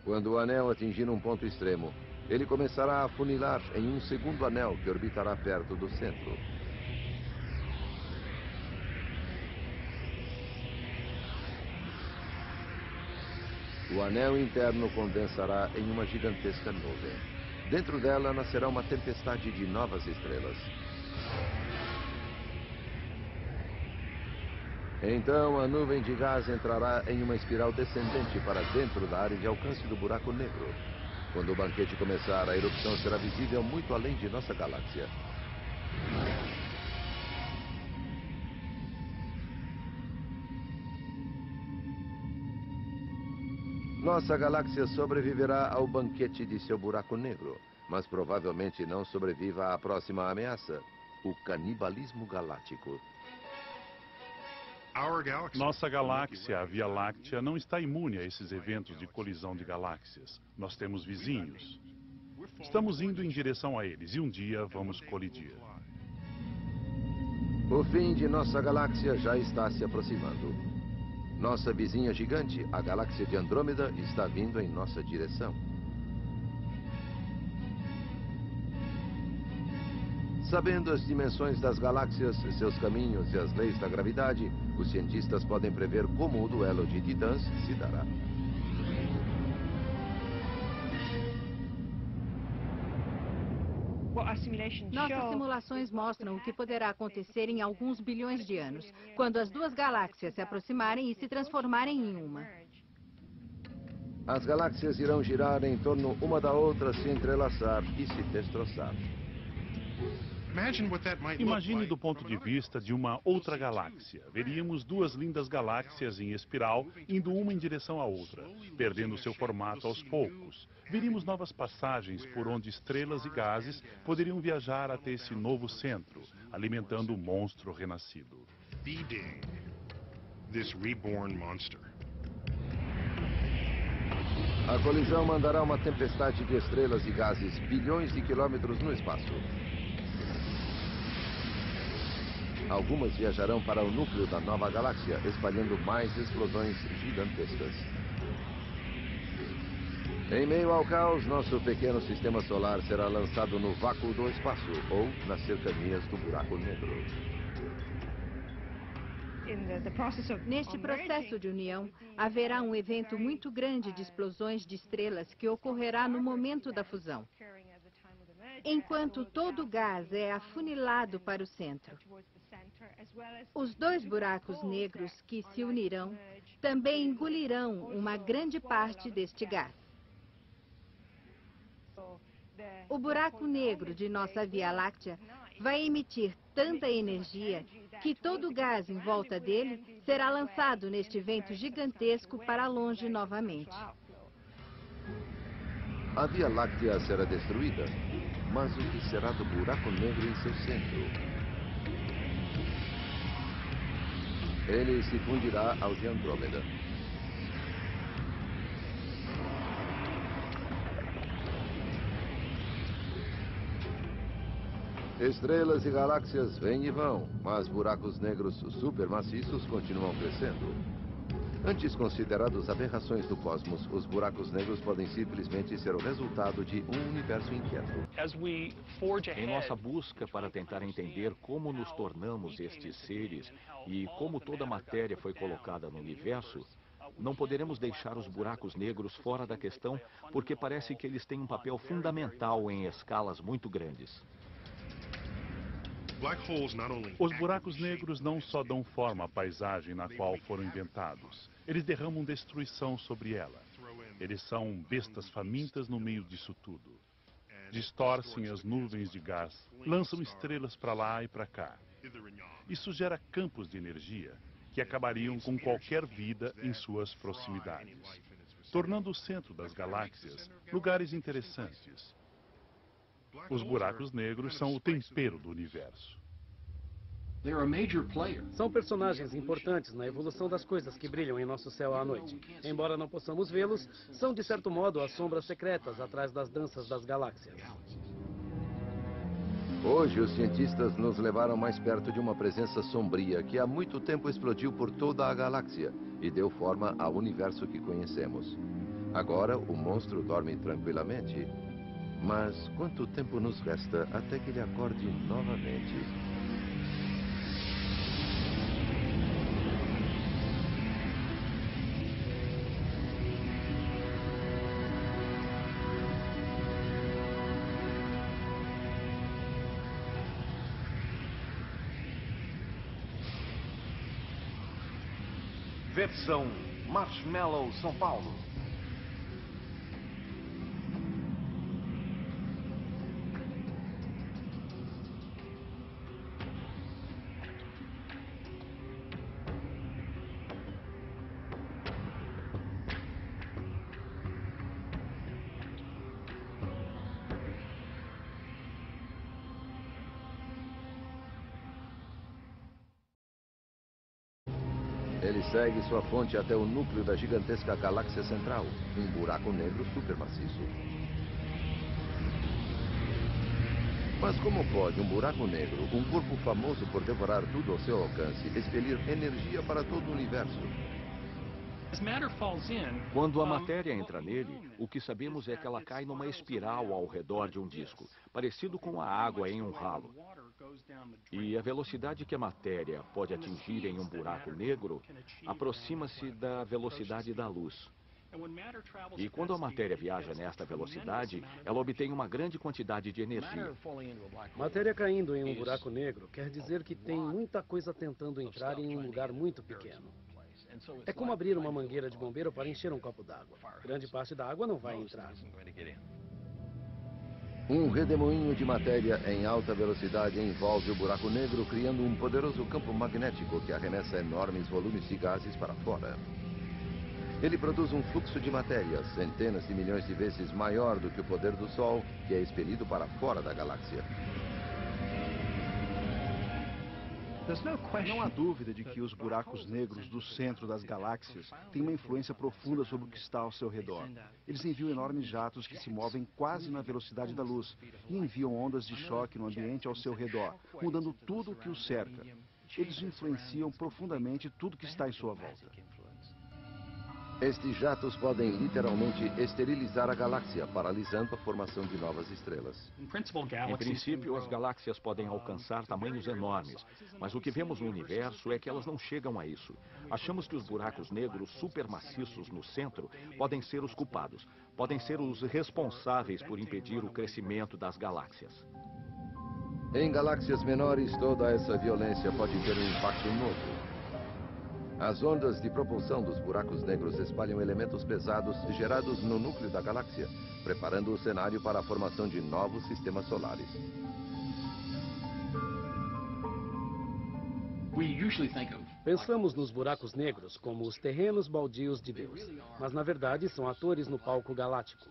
A: Quando o anel atingir um ponto extremo, ele começará a afunilar em um segundo anel que orbitará perto do centro. O anel interno condensará em uma gigantesca nuvem. Dentro dela nascerá uma tempestade de novas estrelas. Então, a nuvem de gás entrará em uma espiral descendente para dentro da área de alcance do buraco negro. Quando o banquete começar, a erupção será visível muito além de nossa galáxia. Nossa galáxia sobreviverá ao banquete de seu buraco negro, mas provavelmente não sobreviva à próxima ameaça, o canibalismo galáctico.
C: Nossa galáxia, a Via Láctea, não está imune a esses eventos de colisão de galáxias. Nós temos vizinhos. Estamos indo em direção a eles e um dia vamos colidir.
A: O fim de nossa galáxia já está se aproximando. Nossa vizinha gigante, a galáxia de Andrômeda, está vindo em nossa direção. Sabendo as dimensões das galáxias, seus caminhos e as leis da gravidade, os cientistas podem prever como o duelo de titãs se dará.
M: Nossas simulações mostram o que poderá acontecer em alguns bilhões de anos, quando as duas galáxias se aproximarem e se transformarem em uma.
A: As galáxias irão girar em torno uma da outra, se entrelaçar e se destroçar.
C: Imagine do ponto de vista de uma outra galáxia. Veríamos duas lindas galáxias em espiral, indo uma em direção à outra, perdendo seu formato aos poucos. Veríamos novas passagens por onde estrelas e gases poderiam viajar até esse novo centro, alimentando o monstro renascido.
A: A colisão mandará uma tempestade de estrelas e gases bilhões de quilômetros no espaço. Algumas viajarão para o núcleo da nova galáxia, espalhando mais explosões gigantescas. Em meio ao caos, nosso pequeno sistema solar será lançado no vácuo do espaço ou nas cercanias do buraco negro.
M: Neste processo de união, haverá um evento muito grande de explosões de estrelas que ocorrerá no momento da fusão. Enquanto todo o gás é afunilado para o centro. Os dois buracos negros que se unirão também engolirão uma grande parte deste gás. O buraco negro de nossa Via Láctea vai emitir tanta energia que todo o gás em volta dele será lançado neste vento gigantesco para longe novamente.
A: A Via Láctea será destruída, mas o que será do buraco negro em seu centro? Ele se fundirá ao de Andrômeda. Estrelas e galáxias vêm e vão, mas buracos negros supermaciços continuam crescendo. Antes considerados aberrações do cosmos, os buracos negros podem simplesmente ser o resultado de um universo inquieto.
B: Em nossa busca para tentar entender como nos tornamos estes seres e como toda a matéria foi colocada no universo, não poderemos deixar os buracos negros fora da questão, porque parece que eles têm um papel fundamental em escalas muito grandes.
C: Os buracos negros não só dão forma à paisagem na qual foram inventados, eles derramam destruição sobre ela. Eles são bestas famintas no meio disso tudo. Distorcem as nuvens de gás, lançam estrelas para lá e para cá. Isso gera campos de energia que acabariam com qualquer vida em suas proximidades, tornando o centro das galáxias lugares interessantes. Os buracos negros são o tempero do universo.
L: São personagens importantes na evolução das coisas que brilham em nosso céu à noite. Embora não possamos vê-los, são de certo modo as sombras secretas atrás das danças das galáxias.
A: Hoje, os cientistas nos levaram mais perto de uma presença sombria que há muito tempo explodiu por toda a galáxia e deu forma ao universo que conhecemos. Agora, o monstro dorme tranquilamente. Mas quanto tempo nos resta até que ele acorde novamente?
N: Versão Marshmallow São Paulo.
A: Ele segue sua fonte até o núcleo da gigantesca galáxia central, um buraco negro supermaciço. Mas como pode um buraco negro, um corpo famoso por devorar tudo ao seu alcance, expelir energia para todo o universo?
B: Quando a matéria entra nele, o que sabemos é que ela cai numa espiral ao redor de um disco, parecido com a água em um ralo. E a velocidade que a matéria pode atingir em um buraco negro aproxima-se da velocidade da luz. E quando a matéria viaja nesta velocidade, ela obtém uma grande quantidade de energia.
L: Matéria caindo em um buraco negro quer dizer que tem muita coisa tentando entrar em um lugar muito pequeno. É como abrir uma mangueira de bombeiro para encher um copo d'água. Grande parte da água não vai entrar.
A: Um redemoinho de matéria em alta velocidade envolve o buraco negro, criando um poderoso campo magnético que arremessa enormes volumes de gases para fora. Ele produz um fluxo de matéria centenas de milhões de vezes maior do que o poder do Sol, que é expelido para fora da galáxia.
E: Não há dúvida de que os buracos negros do centro das galáxias têm uma influência profunda sobre o que está ao seu redor. Eles enviam enormes jatos que se movem quase na velocidade da luz e enviam ondas de choque no ambiente ao seu redor, mudando tudo o que os cerca. Eles influenciam profundamente tudo que está em sua volta.
A: Estes jatos podem literalmente esterilizar a galáxia, paralisando a formação de novas estrelas.
B: Em princípio, as galáxias podem alcançar tamanhos enormes, mas o que vemos no universo é que elas não chegam a isso. Achamos que os buracos negros supermaciços no centro podem ser os culpados, podem ser os responsáveis por impedir o crescimento das galáxias.
A: Em galáxias menores, toda essa violência pode ter um impacto novo. As ondas de propulsão dos buracos negros espalham elementos pesados gerados no núcleo da galáxia, preparando o cenário para a formação de novos sistemas solares.
L: Pensamos nos buracos negros como os terrenos baldios de Deus, mas na verdade são atores no palco galáctico.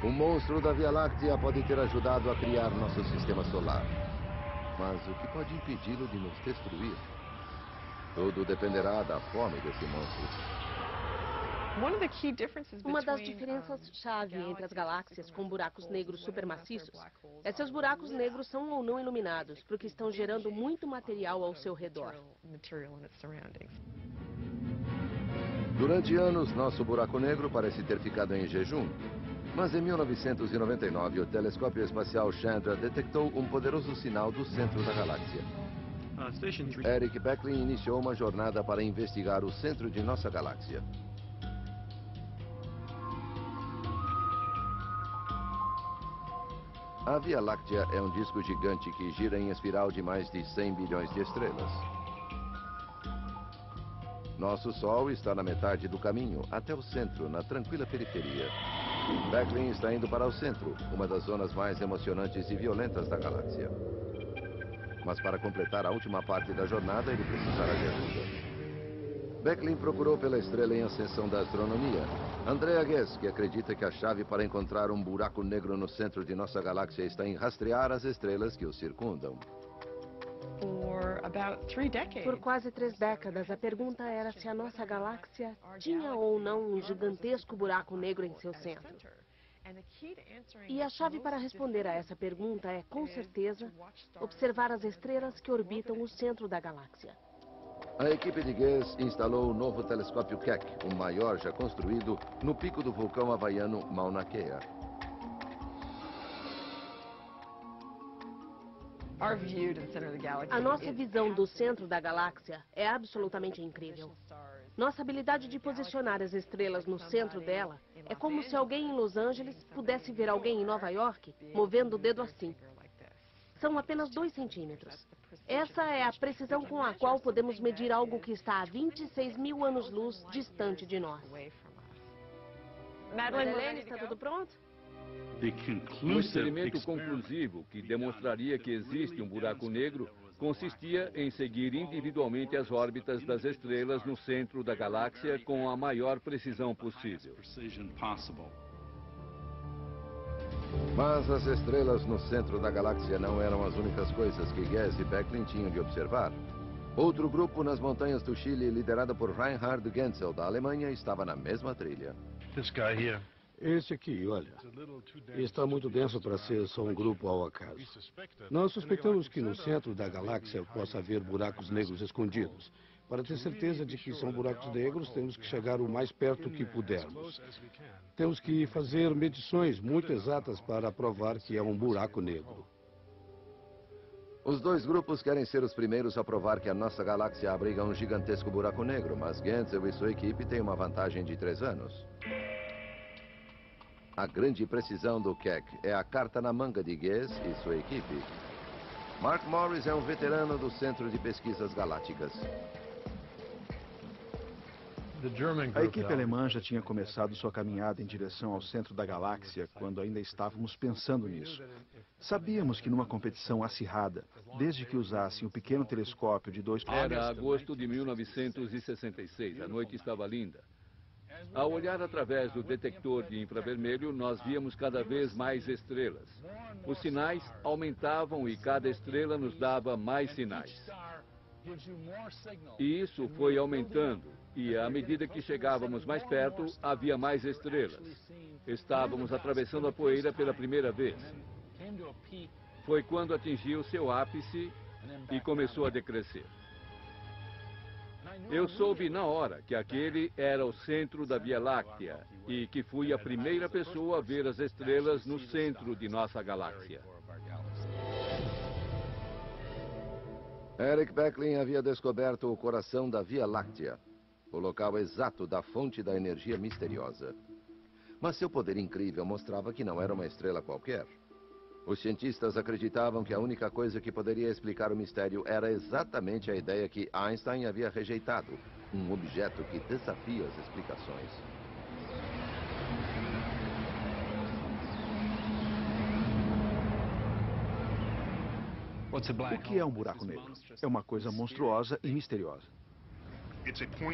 A: O monstro da Via Láctea pode ter ajudado a criar nosso sistema solar. Mas o que pode impedi-lo de nos destruir? Tudo dependerá da fome desse monstro.
G: Uma das diferenças-chave entre as galáxias com buracos negros supermaciços é se os buracos negros são ou não iluminados, porque estão gerando muito material ao seu redor.
A: Durante anos, nosso buraco negro parece ter ficado em jejum. Mas em 1999, o telescópio espacial Chandra detectou um poderoso sinal do centro da galáxia. Eric Beckley iniciou uma jornada para investigar o centro de nossa galáxia. A Via Láctea é um disco gigante que gira em espiral de mais de 100 bilhões de estrelas. Nosso Sol está na metade do caminho, até o centro, na tranquila periferia. Beckley está indo para o centro, uma das zonas mais emocionantes e violentas da galáxia. Mas para completar a última parte da jornada, ele precisará de ajuda. Beckley procurou pela estrela em ascensão da astronomia, Andrea Ghez, que acredita que a chave para encontrar um buraco negro no centro de nossa galáxia está em rastrear as estrelas que o circundam.
G: Por quase 3 décadas, a pergunta era se a nossa galáxia tinha ou não um gigantesco buraco negro em seu centro. E a chave para responder a essa pergunta é, com certeza, observar as estrelas que orbitam o centro da galáxia.
A: A equipe de Ghez instalou o novo telescópio Keck, o maior já construído, no pico do vulcão havaiano Mauna Kea.
G: A nossa visão do centro da galáxia é absolutamente incrível. Nossa habilidade de posicionar as estrelas no centro dela é como se alguém em Los Angeles pudesse ver alguém em Nova York movendo o dedo assim. São apenas 2 centímetros. Essa é a precisão com a qual podemos medir algo que está a 26 mil anos-luz distante de nós. Madeleine, está tudo pronto?
F: O experimento conclusivo que demonstraria que existe um buraco negro consistia em seguir individualmente as órbitas das estrelas no centro da galáxia com a maior precisão possível.
A: Mas as estrelas no centro da galáxia não eram as únicas coisas que Ghez e Beckley tinham de observar. Outro grupo nas montanhas do Chile, liderado por Reinhard Genzel, da Alemanha, estava na mesma trilha.
J: Esse aqui, olha, está muito denso para ser só um grupo ao acaso. Nós suspeitamos que no centro da galáxia possa haver buracos negros escondidos. Para ter certeza de que são buracos negros, temos que chegar o mais perto que pudermos. Temos que fazer medições muito exatas para provar que é um buraco negro.
A: Os 2 grupos querem ser os primeiros a provar que a nossa galáxia abriga um gigantesco buraco negro, mas Genzel e sua equipe têm uma vantagem de 3 anos. A grande precisão do Keck é a carta na manga de Ghez e sua equipe. Mark Morris é um veterano do Centro de Pesquisas Galácticas.
E: A equipe alemã já tinha começado sua caminhada em direção ao centro da galáxia quando ainda estávamos pensando nisso. Sabíamos que numa competição acirrada, desde que usassem o pequeno telescópio de 2
F: Era agosto de 1966, a noite estava linda. Ao olhar através do detector de infravermelho, nós víamos cada vez mais estrelas. Os sinais aumentavam e cada estrela nos dava mais sinais. E isso foi aumentando, e à medida que chegávamos mais perto, havia mais estrelas. Estávamos atravessando a poeira pela primeira vez. Foi quando atingiu seu ápice e começou a decrescer. Eu soube na hora que aquele era o centro da Via Láctea e que fui a primeira pessoa a ver as estrelas no centro de nossa galáxia.
A: Eric Beckley havia descoberto o coração da Via Láctea, o local exato da fonte da energia misteriosa. Mas seu poder incrível mostrava que não era uma estrela qualquer. Os cientistas acreditavam que a única coisa que poderia explicar o mistério era exatamente a ideia que Einstein havia rejeitado, um objeto que desafia as explicações.
E: O que é um buraco negro? É uma coisa monstruosa e misteriosa.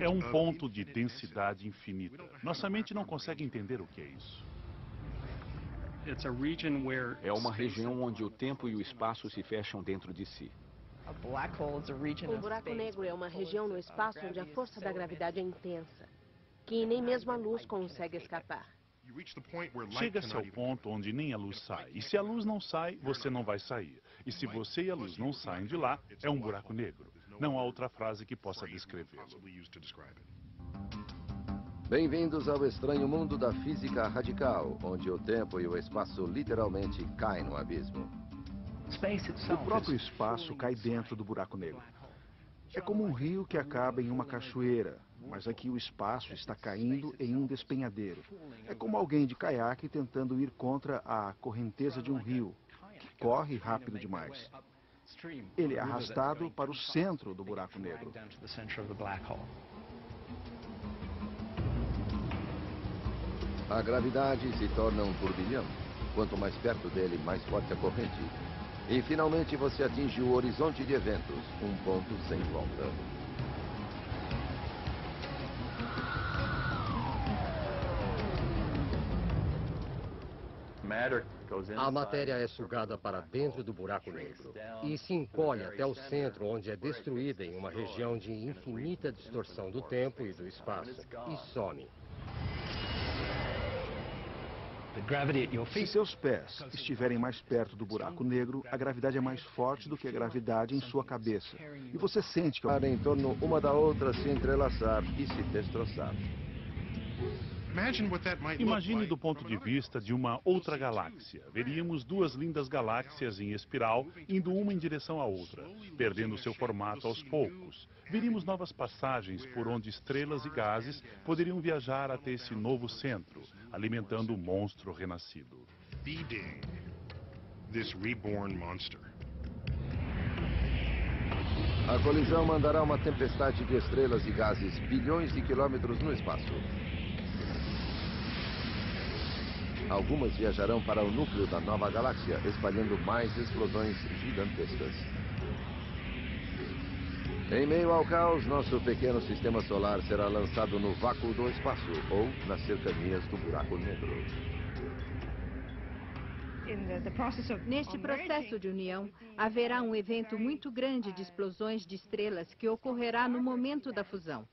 C: É um ponto de densidade infinita. Nossa mente não consegue entender o que é isso.
B: É uma região onde o tempo e o espaço se fecham dentro de si.
G: Um buraco negro é uma região no espaço onde a força da gravidade é intensa. que nem mesmo a luz consegue escapar.
C: Chega-se ao ponto onde nem a luz sai. E se a luz não sai, você não vai sair. E se você e a luz não saem de lá, é um buraco negro. Não há outra frase que possa descrevê-lo.
A: Bem-vindos ao estranho mundo da física radical, onde o tempo e o espaço literalmente caem no abismo.
E: O próprio espaço cai dentro do buraco negro. É como um rio que acaba em uma cachoeira, mas aqui o espaço está caindo em um despenhadeiro. É como alguém de caiaque tentando ir contra a correnteza de um rio, que corre rápido demais. Ele é arrastado para o centro do buraco negro.
A: A gravidade se torna um turbilhão. Quanto mais perto dele, mais forte a corrente. E finalmente você atinge o horizonte de eventos, um ponto sem volta.
D: A matéria é sugada para dentro do buraco negro e se encolhe até o centro, onde é destruída em uma região de infinita distorção do tempo e do espaço, e some.
E: Se seus pés estiverem mais perto do buraco negro, a gravidade é mais forte do que a gravidade em sua cabeça. E você sente que
A: em torno uma da outra se entrelaçar e se destroçar.
C: Imagine do ponto de vista de uma outra galáxia. Veríamos duas lindas galáxias em espiral, indo uma em direção à outra, perdendo seu formato aos poucos. Veríamos novas passagens por onde estrelas e gases poderiam viajar até esse novo centro, alimentando o monstro renascido.
A: A colisão mandará uma tempestade de estrelas e gases bilhões de quilômetros no espaço. Algumas viajarão para o núcleo da nova galáxia, espalhando mais explosões gigantescas. Em meio ao caos, nosso pequeno sistema solar será lançado no vácuo do espaço ou nas cercanias do buraco negro.
M: Neste processo de união, haverá um evento muito grande de explosões de estrelas que ocorrerá no momento da fusão.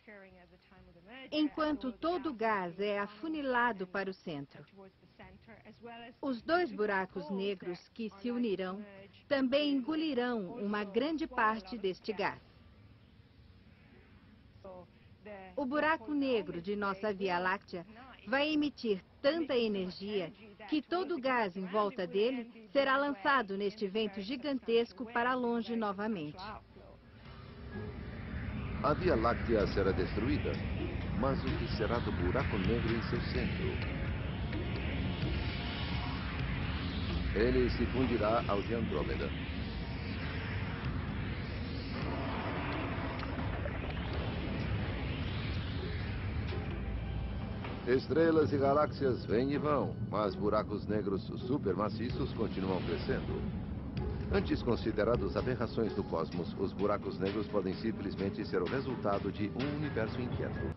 M: Enquanto todo o gás é afunilado para o centro. Os dois buracos negros que se unirão também engolirão uma grande parte deste gás. O buraco negro de nossa Via Láctea vai emitir tanta energia que todo o gás em volta dele será lançado neste vento gigantesco para longe novamente.
A: A Via Láctea será destruída, mas o que será do buraco negro em seu centro? Ele se fundirá ao de Andrômeda. Estrelas e galáxias vêm e vão, mas buracos negros supermaciços continuam crescendo. Antes considerados aberrações do cosmos, os buracos negros podem simplesmente ser o resultado de um universo inquieto.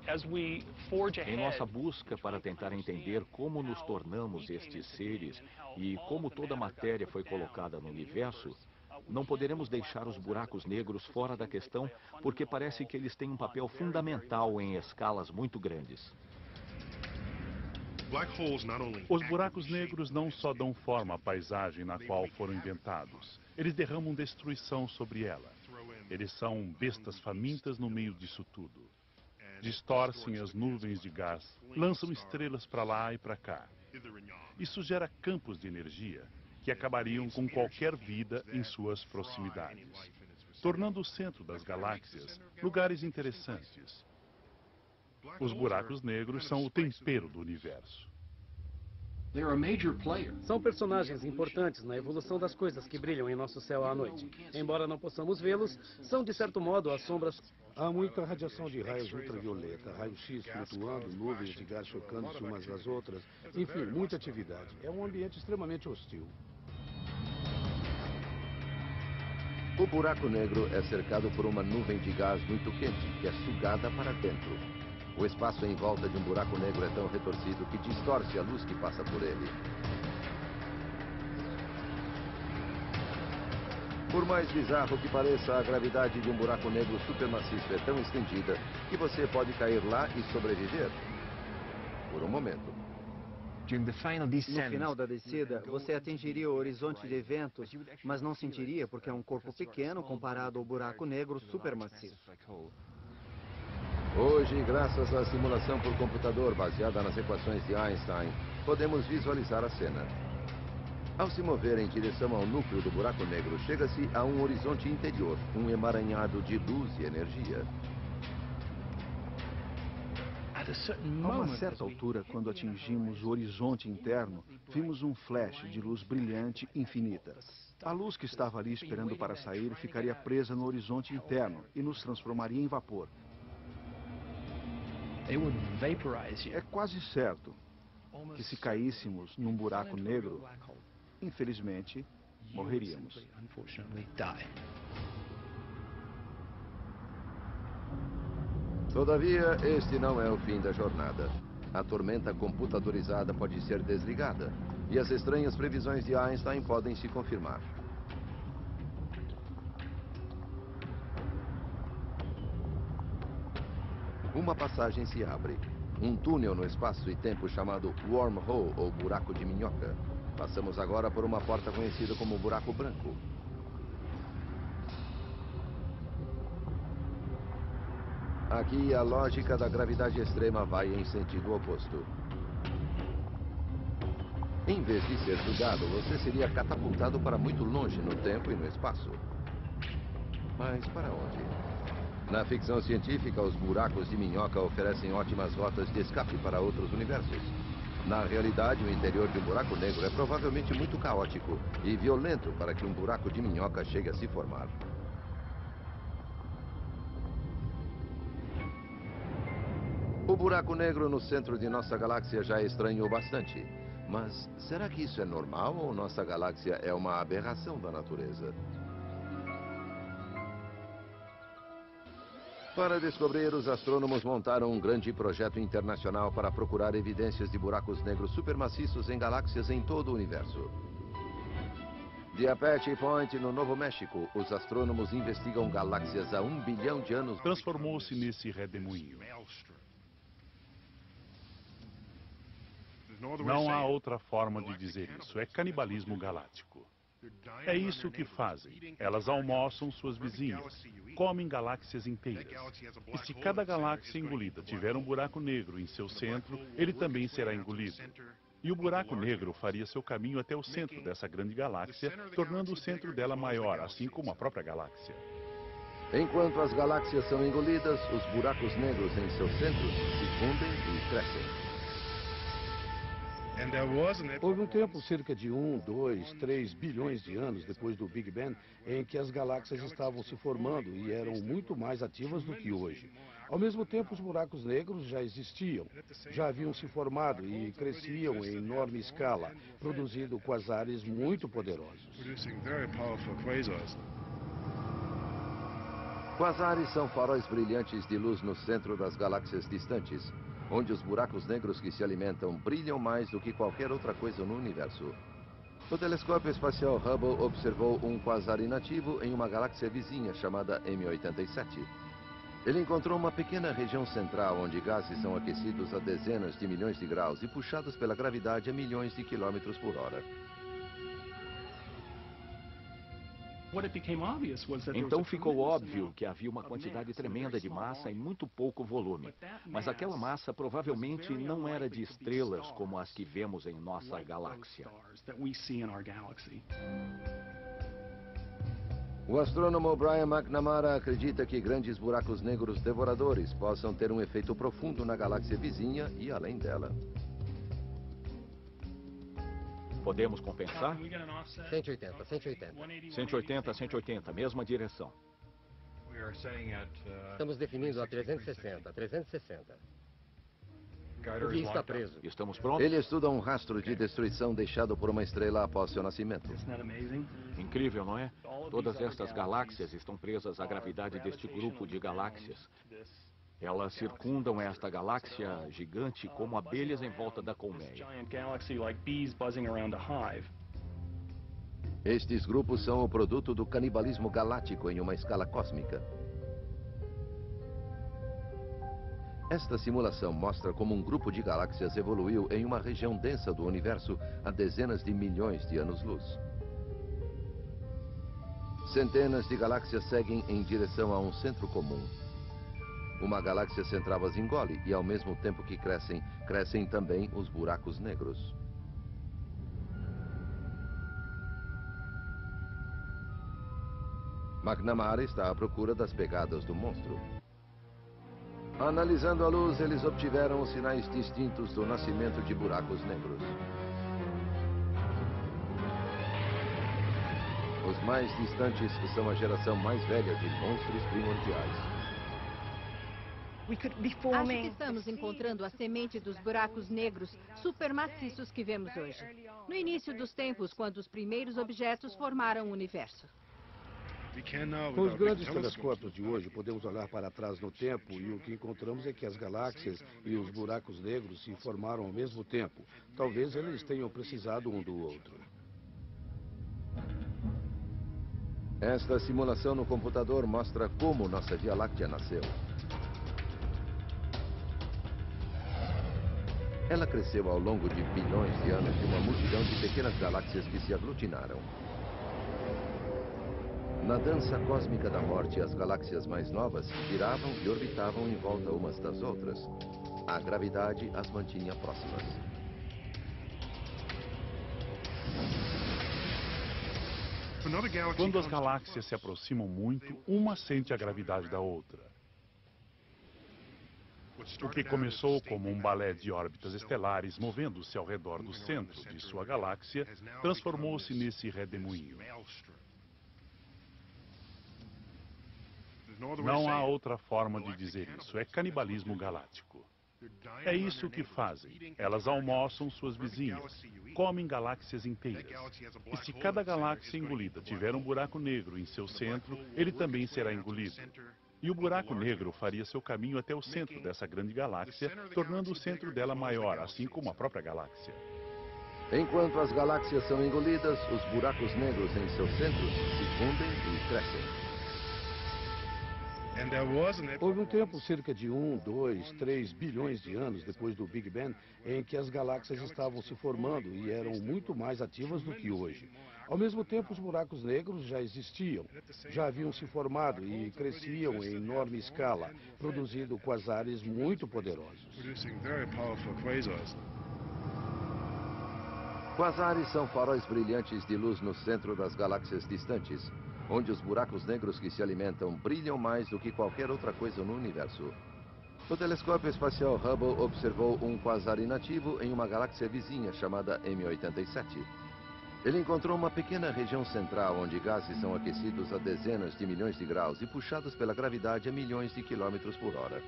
B: Em nossa busca para tentar entender como nos tornamos estes seres e como toda a matéria foi colocada no universo, não poderemos deixar os buracos negros fora da questão, porque parece que eles têm um papel fundamental em escalas muito grandes.
C: Os buracos negros não só dão forma à paisagem na qual foram inventados. Eles derramam destruição sobre ela. Eles são bestas famintas no meio disso tudo. Distorcem as nuvens de gás, lançam estrelas para lá e para cá. Isso gera campos de energia que acabariam com qualquer vida em suas proximidades, tornando o centro das galáxias lugares interessantes. Os buracos negros são o tempero do universo.
L: São personagens importantes na evolução das coisas que brilham em nosso céu à noite. Embora não possamos vê-los, são de certo modo as sombras.
J: Há muita radiação de raios ultravioleta, raio-x flutuando, nuvens de gás chocando-se umas às outras. Enfim, muita atividade. É um ambiente extremamente hostil.
A: O buraco negro é cercado por uma nuvem de gás muito quente, que é sugada para dentro. O espaço em volta de um buraco negro é tão retorcido que distorce a luz que passa por ele. Por mais bizarro que pareça, a gravidade de um buraco negro supermaciço é tão estendida que você pode cair lá e sobreviver. por um momento.
K: No final da descida, você atingiria o horizonte de eventos, mas não sentiria porque é um corpo pequeno comparado ao buraco negro supermaciço.
A: Hoje, graças à simulação por computador baseada nas equações de Einstein, podemos visualizar a cena. Ao se mover em direção ao núcleo do buraco negro, chega-se a um horizonte interior, um emaranhado de luz e energia.
E: A uma certa altura, quando atingimos o horizonte interno, vimos um flash de luz brilhante infinita. A luz que estava ali esperando para sair ficaria presa no horizonte interno e nos transformaria em vapor. É quase certo que se caíssemos num buraco negro, infelizmente, morreríamos.
A: Todavia, este não é o fim da jornada. A tormenta computadorizada pode ser desligada e as estranhas previsões de Einstein podem se confirmar. Uma passagem se abre. Um túnel no espaço e tempo chamado wormhole, ou buraco de minhoca. Passamos agora por uma porta conhecida como buraco branco. Aqui, a lógica da gravidade extrema vai em sentido oposto. Em vez de ser sugado, você seria catapultado para muito longe no tempo e no espaço. Mas para onde? Na ficção científica, os buracos de minhoca oferecem ótimas rotas de escape para outros universos. Na realidade, o interior de um buraco negro é provavelmente muito caótico e violento para que um buraco de minhoca chegue a se formar. O buraco negro no centro de nossa galáxia já estranhou bastante. Mas será que isso é normal ou nossa galáxia é uma aberração da natureza? Para descobrir, os astrônomos montaram um grande projeto internacional para procurar evidências de buracos negros supermaciços em galáxias em todo o universo. De Apache Point, no Novo México, os astrônomos investigam galáxias há 1 bilhão de anos.
C: Transformou-se nesse redemoinho. Não há outra forma de dizer isso. É canibalismo galáctico. É isso que fazem. Elas almoçam suas vizinhas, comem galáxias inteiras. E se cada galáxia engolida tiver um buraco negro em seu centro, ele também será engolido. E o buraco negro faria seu caminho até o centro dessa grande galáxia, tornando o centro dela maior, assim como a própria galáxia.
A: Enquanto as galáxias são engolidas, os buracos negros em seus centros se fundem e crescem.
J: Houve um tempo, cerca de 1, 2, 3 bilhões de anos depois do Big Bang, em que as galáxias estavam se formando e eram muito mais ativas do que hoje. Ao mesmo tempo, os buracos negros já existiam, já haviam se formado e cresciam em enorme escala, produzindo quasares muito poderosos.
A: Quasares são faróis brilhantes de luz no centro das galáxias distantes, onde os buracos negros que se alimentam brilham mais do que qualquer outra coisa no universo. O telescópio espacial Hubble observou um quasar inativo em uma galáxia vizinha chamada M87. Ele encontrou uma pequena região central onde gases são aquecidos a dezenas de milhões de graus e puxados pela gravidade a milhões de quilômetros por hora.
B: Então ficou óbvio que havia uma quantidade tremenda de massa e muito pouco volume. Mas aquela massa provavelmente não era de estrelas como as que vemos em nossa galáxia.
A: O astrônomo Brian McNamara acredita que grandes buracos negros devoradores possam ter um efeito profundo na galáxia vizinha e além dela.
B: Podemos compensar?
D: 180, 180.
B: 180, 180, mesma direção.
D: Estamos definindo a 360, 360. O guia está preso.
B: Estamos prontos?
A: Ele estuda um rastro de destruição deixado por uma estrela após seu nascimento.
B: Incrível, não é? Todas estas galáxias estão presas à gravidade deste grupo de galáxias. Elas circundam esta galáxia gigante como abelhas em volta da colmeia.
A: Estes grupos são o produto do canibalismo galáctico em uma escala cósmica. Esta simulação mostra como um grupo de galáxias evoluiu em uma região densa do universo há dezenas de milhões de anos-luz. Centenas de galáxias seguem em direção a um centro comum. Uma galáxia central as engole e, ao mesmo tempo que crescem, crescem também os buracos negros. McNamara está à procura das pegadas do monstro. Analisando a luz, eles obtiveram os sinais distintos do nascimento de buracos negros. Os mais distantes são a geração mais velha de monstros primordiais.
M: Acho que estamos encontrando a semente dos buracos negros supermaciços que vemos hoje. No início dos tempos, quando os primeiros objetos formaram o universo.
J: Com os grandes telescópios de hoje, podemos olhar para trás no tempo e o que encontramos é que as galáxias e os buracos negros se formaram ao mesmo tempo. Talvez eles tenham precisado um do outro.
A: Esta simulação no computador mostra como nossa Via Láctea nasceu. Ela cresceu ao longo de bilhões de anos de uma multidão de pequenas galáxias que se aglutinaram. Na dança cósmica da morte, as galáxias mais novas giravam e orbitavam em volta umas das outras. A gravidade as mantinha próximas.
C: Quando as galáxias se aproximam muito, uma sente a gravidade da outra. O que começou como um balé de órbitas estelares movendo-se ao redor do centro de sua galáxia, transformou-se nesse redemoinho. Não há outra forma de dizer isso. É canibalismo galáctico. É isso que fazem. Elas almoçam suas vizinhas, comem galáxias inteiras. E se cada galáxia engolida tiver um buraco negro em seu centro, ele também será engolido. E o buraco negro faria seu caminho até o centro dessa grande galáxia, tornando o centro dela maior, assim como a própria galáxia.
A: Enquanto as galáxias são engolidas, os buracos negros em seus centros se fundem e crescem.
J: Houve um tempo, cerca de 1, 2, 3 bilhões de anos depois do Big Bang, em que as galáxias estavam se formando e eram muito mais ativas do que hoje. Ao mesmo tempo, os buracos negros já existiam, já haviam se formado e cresciam em enorme escala, produzindo quasares muito poderosos.
A: Quasares são faróis brilhantes de luz no centro das galáxias distantes, onde os buracos negros que se alimentam brilham mais do que qualquer outra coisa no universo. O telescópio espacial Hubble observou um quasar inativo em uma galáxia vizinha chamada M87. Ele encontrou uma pequena região central onde gases são aquecidos a dezenas de milhões de graus e puxados pela gravidade a milhões de quilômetros por hora.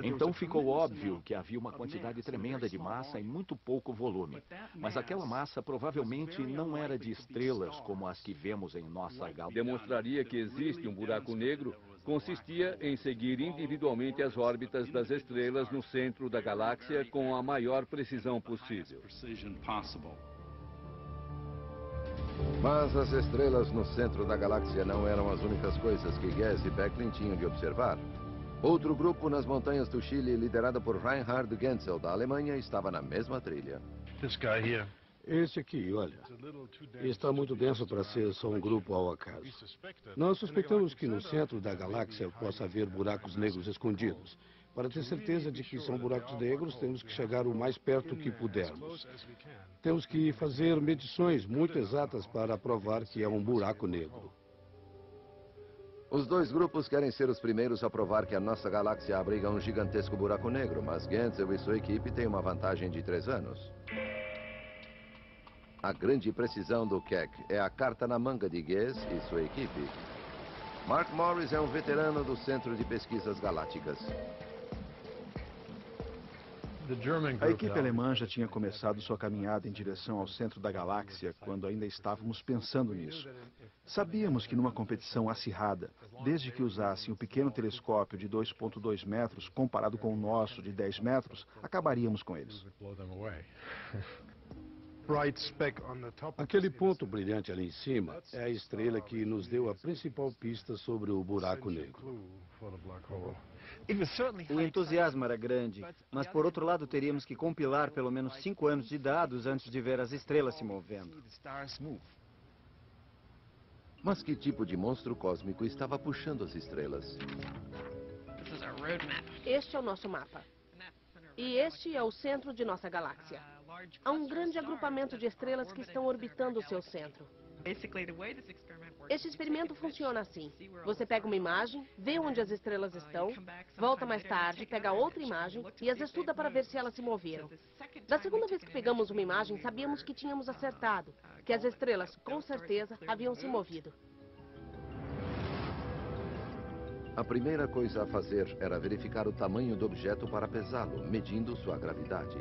B: Então ficou óbvio que havia uma quantidade tremenda de massa em muito pouco volume. Mas aquela massa provavelmente não era de estrelas como as que vemos em nossa galáxia.
F: Demonstraria que existe um buraco negro consistia em seguir individualmente as órbitas das estrelas no centro da galáxia com a maior precisão possível.
A: Mas as estrelas no centro da galáxia não eram as únicas coisas que Guess e Becklin tinham de observar. Outro grupo nas montanhas do Chile, liderado por Reinhard Genzel, da Alemanha, estava na mesma trilha.
J: Esse aqui, olha, está muito denso para ser só um grupo ao acaso. Nós suspeitamos que no centro da galáxia possa haver buracos negros escondidos. Para ter certeza de que são buracos negros, temos que chegar o mais perto que pudermos. Temos que fazer medições muito exatas para provar que é um buraco negro.
A: Os dois grupos querem ser os primeiros a provar que a nossa galáxia abriga um gigantesco buraco negro, mas Genzel e sua equipe têm uma vantagem de 3 anos. A grande precisão do Keck é a carta na manga de Guess e sua equipe. Mark Morris é um veterano do Centro de Pesquisas Galácticas.
E: A equipe alemã já tinha começado sua caminhada em direção ao centro da galáxia quando ainda estávamos pensando nisso. Sabíamos que numa competição acirrada, desde que usassem o pequeno telescópio de 2,2 metros comparado com o nosso de 10 metros, acabaríamos com eles.
J: Aquele ponto brilhante ali em cima é a estrela que nos deu a principal pista sobre o buraco negro.
K: O entusiasmo era grande, mas por outro lado teríamos que compilar pelo menos 5 anos de dados antes de ver as estrelas se movendo.
A: Mas que tipo de monstro cósmico estava puxando as estrelas?
G: Este é o nosso mapa. E este é o centro de nossa galáxia. Há um grande agrupamento de estrelas que estão orbitando o seu centro. Este experimento funciona assim. Você pega uma imagem, vê onde as estrelas estão, volta mais tarde, pega outra imagem e as estuda para ver se elas se moveram. Da segunda vez que pegamos uma imagem, sabíamos que tínhamos acertado, que as estrelas, com certeza, haviam se movido.
A: A primeira coisa a fazer era verificar o tamanho do objeto para pesá-lo, medindo sua gravidade.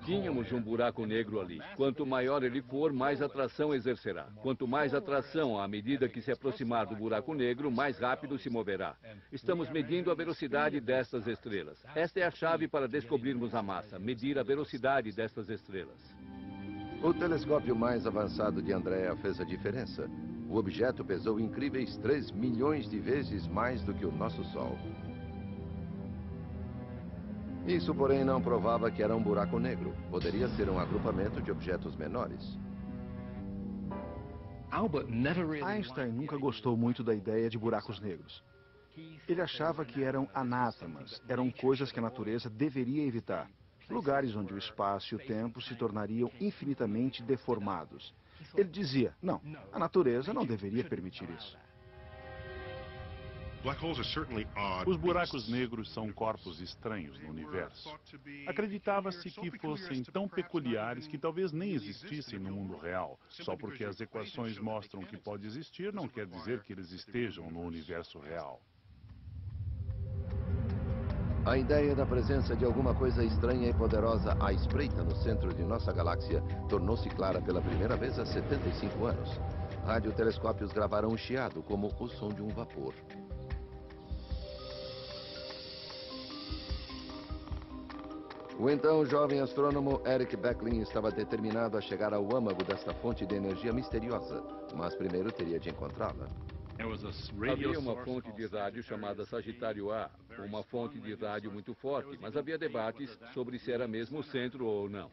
F: Tínhamos um buraco negro ali. Quanto maior ele for, mais atração exercerá. Quanto mais atração, à medida que se aproximar do buraco negro, mais rápido se moverá. Estamos medindo a velocidade destas estrelas. Esta é a chave para descobrirmos a massa, medir a velocidade destas estrelas.
A: O telescópio mais avançado de Andrea fez a diferença. O objeto pesou incríveis 3 milhões de vezes mais do que o nosso Sol. Isso, porém, não provava que era um buraco negro. Poderia ser um agrupamento de objetos menores.
E: Einstein nunca gostou muito da ideia de buracos negros. Ele achava que eram anátemas, eram coisas que a natureza deveria evitar. Lugares onde o espaço e o tempo se tornariam infinitamente deformados. Ele dizia, não, a natureza não deveria permitir isso.
C: Os buracos negros são corpos estranhos no universo. Acreditava-se que fossem tão peculiares que talvez nem existissem no mundo real. Só porque as equações mostram que pode existir, não quer dizer que eles estejam no universo real.
A: A ideia da presença de alguma coisa estranha e poderosa à espreita no centro de nossa galáxia tornou-se clara pela primeira vez há 75 anos. Radiotelescópios gravaram um chiado como o som de um vapor. O então jovem astrônomo Eric Becklin estava determinado a chegar ao âmago desta fonte de energia misteriosa, mas primeiro teria de encontrá-la.
F: Havia uma fonte de rádio chamada Sagitário A, uma fonte de rádio muito forte, mas havia debates sobre se era mesmo o centro ou não.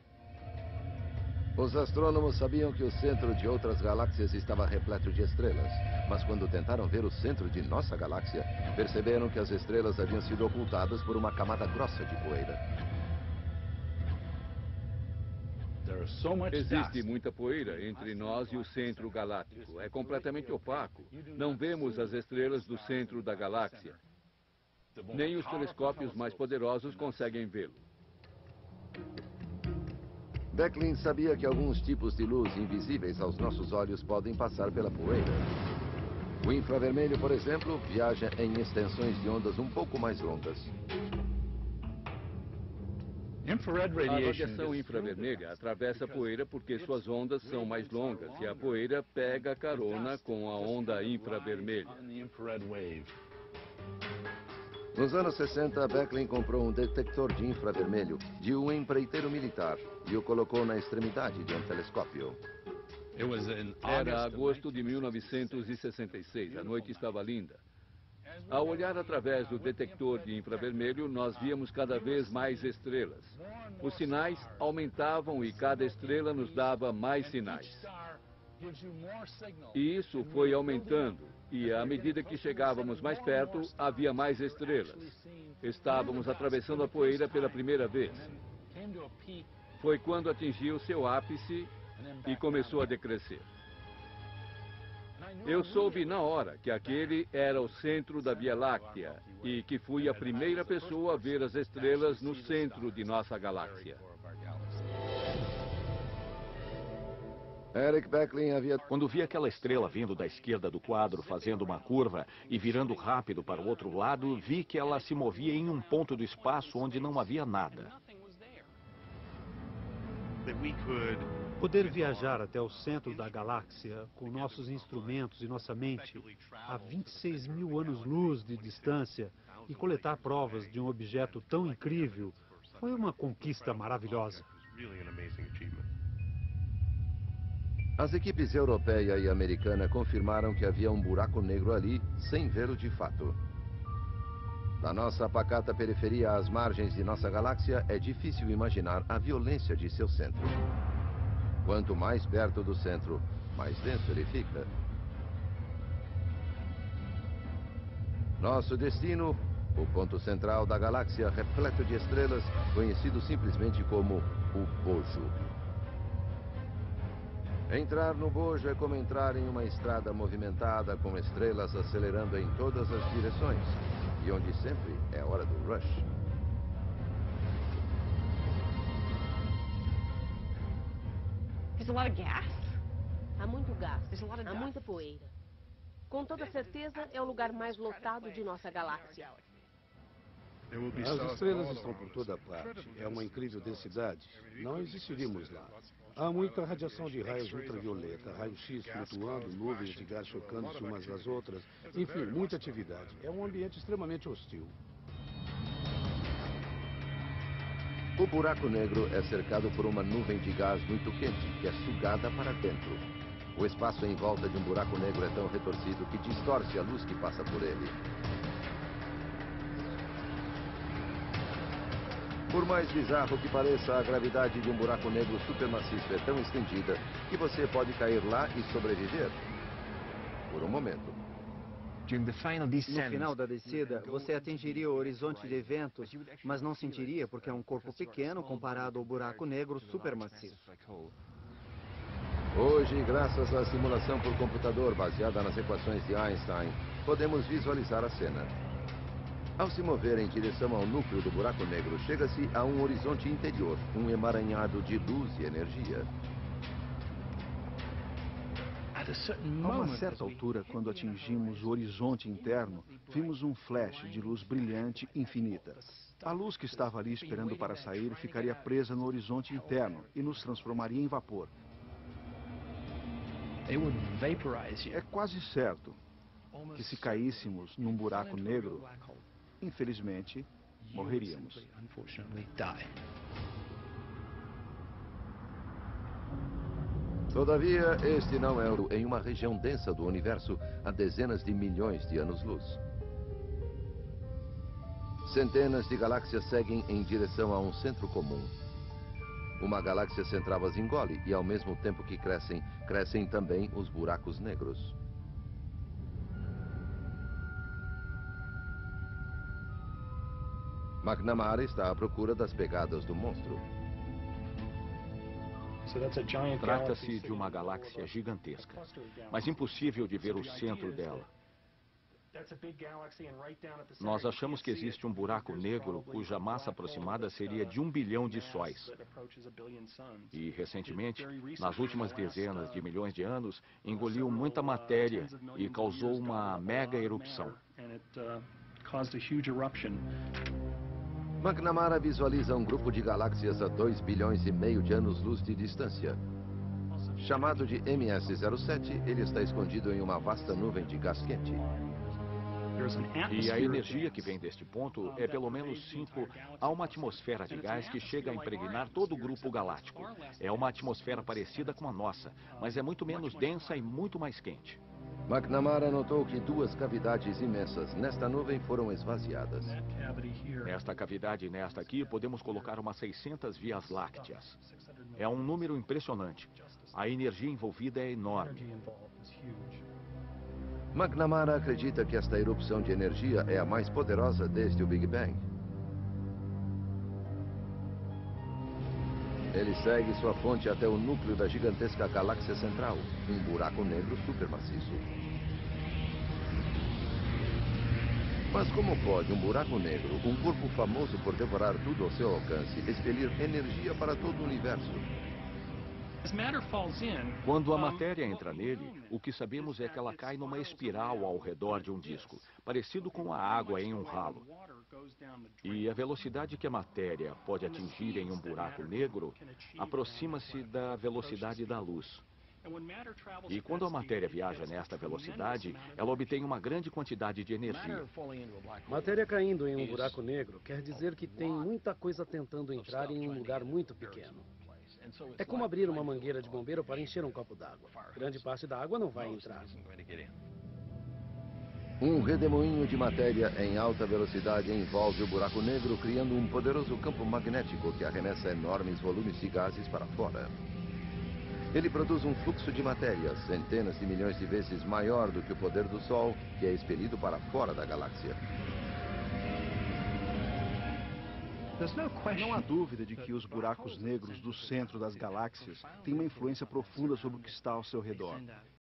A: Os astrônomos sabiam que o centro de outras galáxias estava repleto de estrelas, mas quando tentaram ver o centro de nossa galáxia, perceberam que as estrelas haviam sido ocultadas por uma camada grossa de poeira.
F: Existe muita poeira entre nós e o centro galáctico. É completamente opaco. Não vemos as estrelas do centro da galáxia. Nem os telescópios mais poderosos conseguem vê-lo.
A: Becklin sabia que alguns tipos de luz invisíveis aos nossos olhos podem passar pela poeira. O infravermelho, por exemplo, viaja em extensões de ondas um pouco mais longas.
F: A radiação infravermelha atravessa a poeira porque suas ondas são mais longas e a poeira pega carona com a onda infravermelha.
A: Nos anos 60, Becklin comprou um detector de infravermelho de um empreiteiro militar e o colocou na extremidade de um telescópio.
F: Era agosto de 1966. A noite estava linda. Ao olhar através do detector de infravermelho, nós víamos cada vez mais estrelas. Os sinais aumentavam e cada estrela nos dava mais sinais. E isso foi aumentando, e à medida que chegávamos mais perto, havia mais estrelas. Estávamos atravessando a poeira pela primeira vez. Foi quando atingiu seu ápice e começou a decrescer. Eu soube na hora que aquele era o centro da Via Láctea e que fui a primeira pessoa a ver as estrelas no centro de nossa galáxia.
A: Eric Becklin havia...
B: Quando vi aquela estrela vindo da esquerda do quadro, fazendo uma curva e virando rápido para o outro lado, vi que ela se movia em um ponto do espaço onde não havia nada.
I: Poder viajar até o centro da galáxia com nossos instrumentos e nossa mente a 26 mil anos-luz de distância e coletar provas de um objeto tão incrível Foi uma conquista maravilhosa.
A: As equipes europeia e americana confirmaram que havia um buraco negro ali, sem vê-lo de fato. Na nossa pacata periferia às margens de nossa galáxia, é difícil imaginar a violência de seu centro. Quanto mais perto do centro, mais denso ele fica. Nosso destino, o ponto central da galáxia repleto de estrelas, conhecido simplesmente como o Bojo. Entrar no Bojo é como entrar em uma estrada movimentada com estrelas acelerando em todas as direções, e onde sempre é hora do rush.
G: Há muito gás, há muita poeira. Com toda certeza, é o lugar mais lotado de nossa galáxia.
J: As estrelas estão por toda parte. É uma incrível densidade. Não existiríamos lá. Há muita radiação de raios ultravioleta, raio-x flutuando, nuvens de gás chocando-se umas às outras. Enfim, muita atividade. É um ambiente extremamente hostil.
A: O buraco negro é cercado por uma nuvem de gás muito quente, que é sugada para dentro. O espaço em volta de um buraco negro é tão retorcido que distorce a luz que passa por ele. Por mais bizarro que pareça, a gravidade de um buraco negro supermaciço é tão estendida que você pode cair lá e sobreviver. Por um momento.
K: No final da descida, você atingiria o horizonte de eventos, mas não sentiria porque é um corpo pequeno comparado ao buraco negro supermaciço.
A: Hoje, graças à simulação por computador baseada nas equações de Einstein, podemos visualizar a cena. Ao se mover em direção ao núcleo do buraco negro, chega-se a um horizonte interior, um emaranhado de luz e energia.
E: A uma certa altura, quando atingimos o horizonte interno, vimos um flash de luz brilhante infinita. A luz que estava ali esperando para sair ficaria presa no horizonte interno e nos transformaria em vapor. É quase certo que se caíssemos num buraco negro, infelizmente, morreríamos.
A: Todavia, este não é em uma região densa do universo a dezenas de milhões de anos-luz. Centenas de galáxias seguem em direção a um centro comum. Uma galáxia central as engole e, ao mesmo tempo que crescem, crescem também os buracos negros. McNamara está à procura das pegadas do monstro.
B: Trata-se de uma galáxia gigantesca, mas impossível de ver o centro dela. Nós achamos que existe um buraco negro cuja massa aproximada seria de 1 bilhão de sóis. E, recentemente, nas últimas dezenas de milhões de anos, engoliu muita matéria e causou uma mega erupção.
A: McNamara visualiza um grupo de galáxias a 2 bilhões e meio de anos-luz de distância. Chamado de MS-07, ele está escondido em uma vasta nuvem de gás quente.
B: E a energia que vem deste ponto é pelo menos 5 a uma atmosfera de gás que chega a impregnar todo o grupo galáctico. É uma atmosfera parecida com a nossa, mas é muito menos densa e muito mais quente.
A: McNamara notou que 2 cavidades imensas nesta nuvem foram esvaziadas.
B: Nesta cavidade e nesta aqui, podemos colocar umas 600 vias lácteas. É um número impressionante. A energia envolvida é enorme.
A: McNamara acredita que esta erupção de energia é a mais poderosa desde o Big Bang. Ele segue sua fonte até o núcleo da gigantesca galáxia central, um buraco negro supermaciço. Mas como pode um buraco negro, um corpo famoso por devorar tudo ao seu alcance, expelir energia para todo o universo?
B: Quando a matéria entra nele, o que sabemos é que ela cai numa espiral ao redor de um disco, parecido com a água em um ralo. E a velocidade que a matéria pode atingir em um buraco negro aproxima-se da velocidade da luz. E quando a matéria viaja nesta velocidade, ela obtém uma grande quantidade de energia.
L: Matéria caindo em um buraco negro quer dizer que tem muita coisa tentando entrar em um lugar muito pequeno. É como abrir uma mangueira de bombeiro para encher um copo d'água. Grande parte da água não vai entrar.
A: Um redemoinho de matéria em alta velocidade envolve o buraco negro, criando um poderoso campo magnético que arremessa enormes volumes de gases para fora. Ele produz um fluxo de matéria centenas de milhões de vezes maior do que o poder do Sol, que é expelido para fora da galáxia.
E: Não há dúvida de que os buracos negros do centro das galáxias têm uma influência profunda sobre o que está ao seu redor.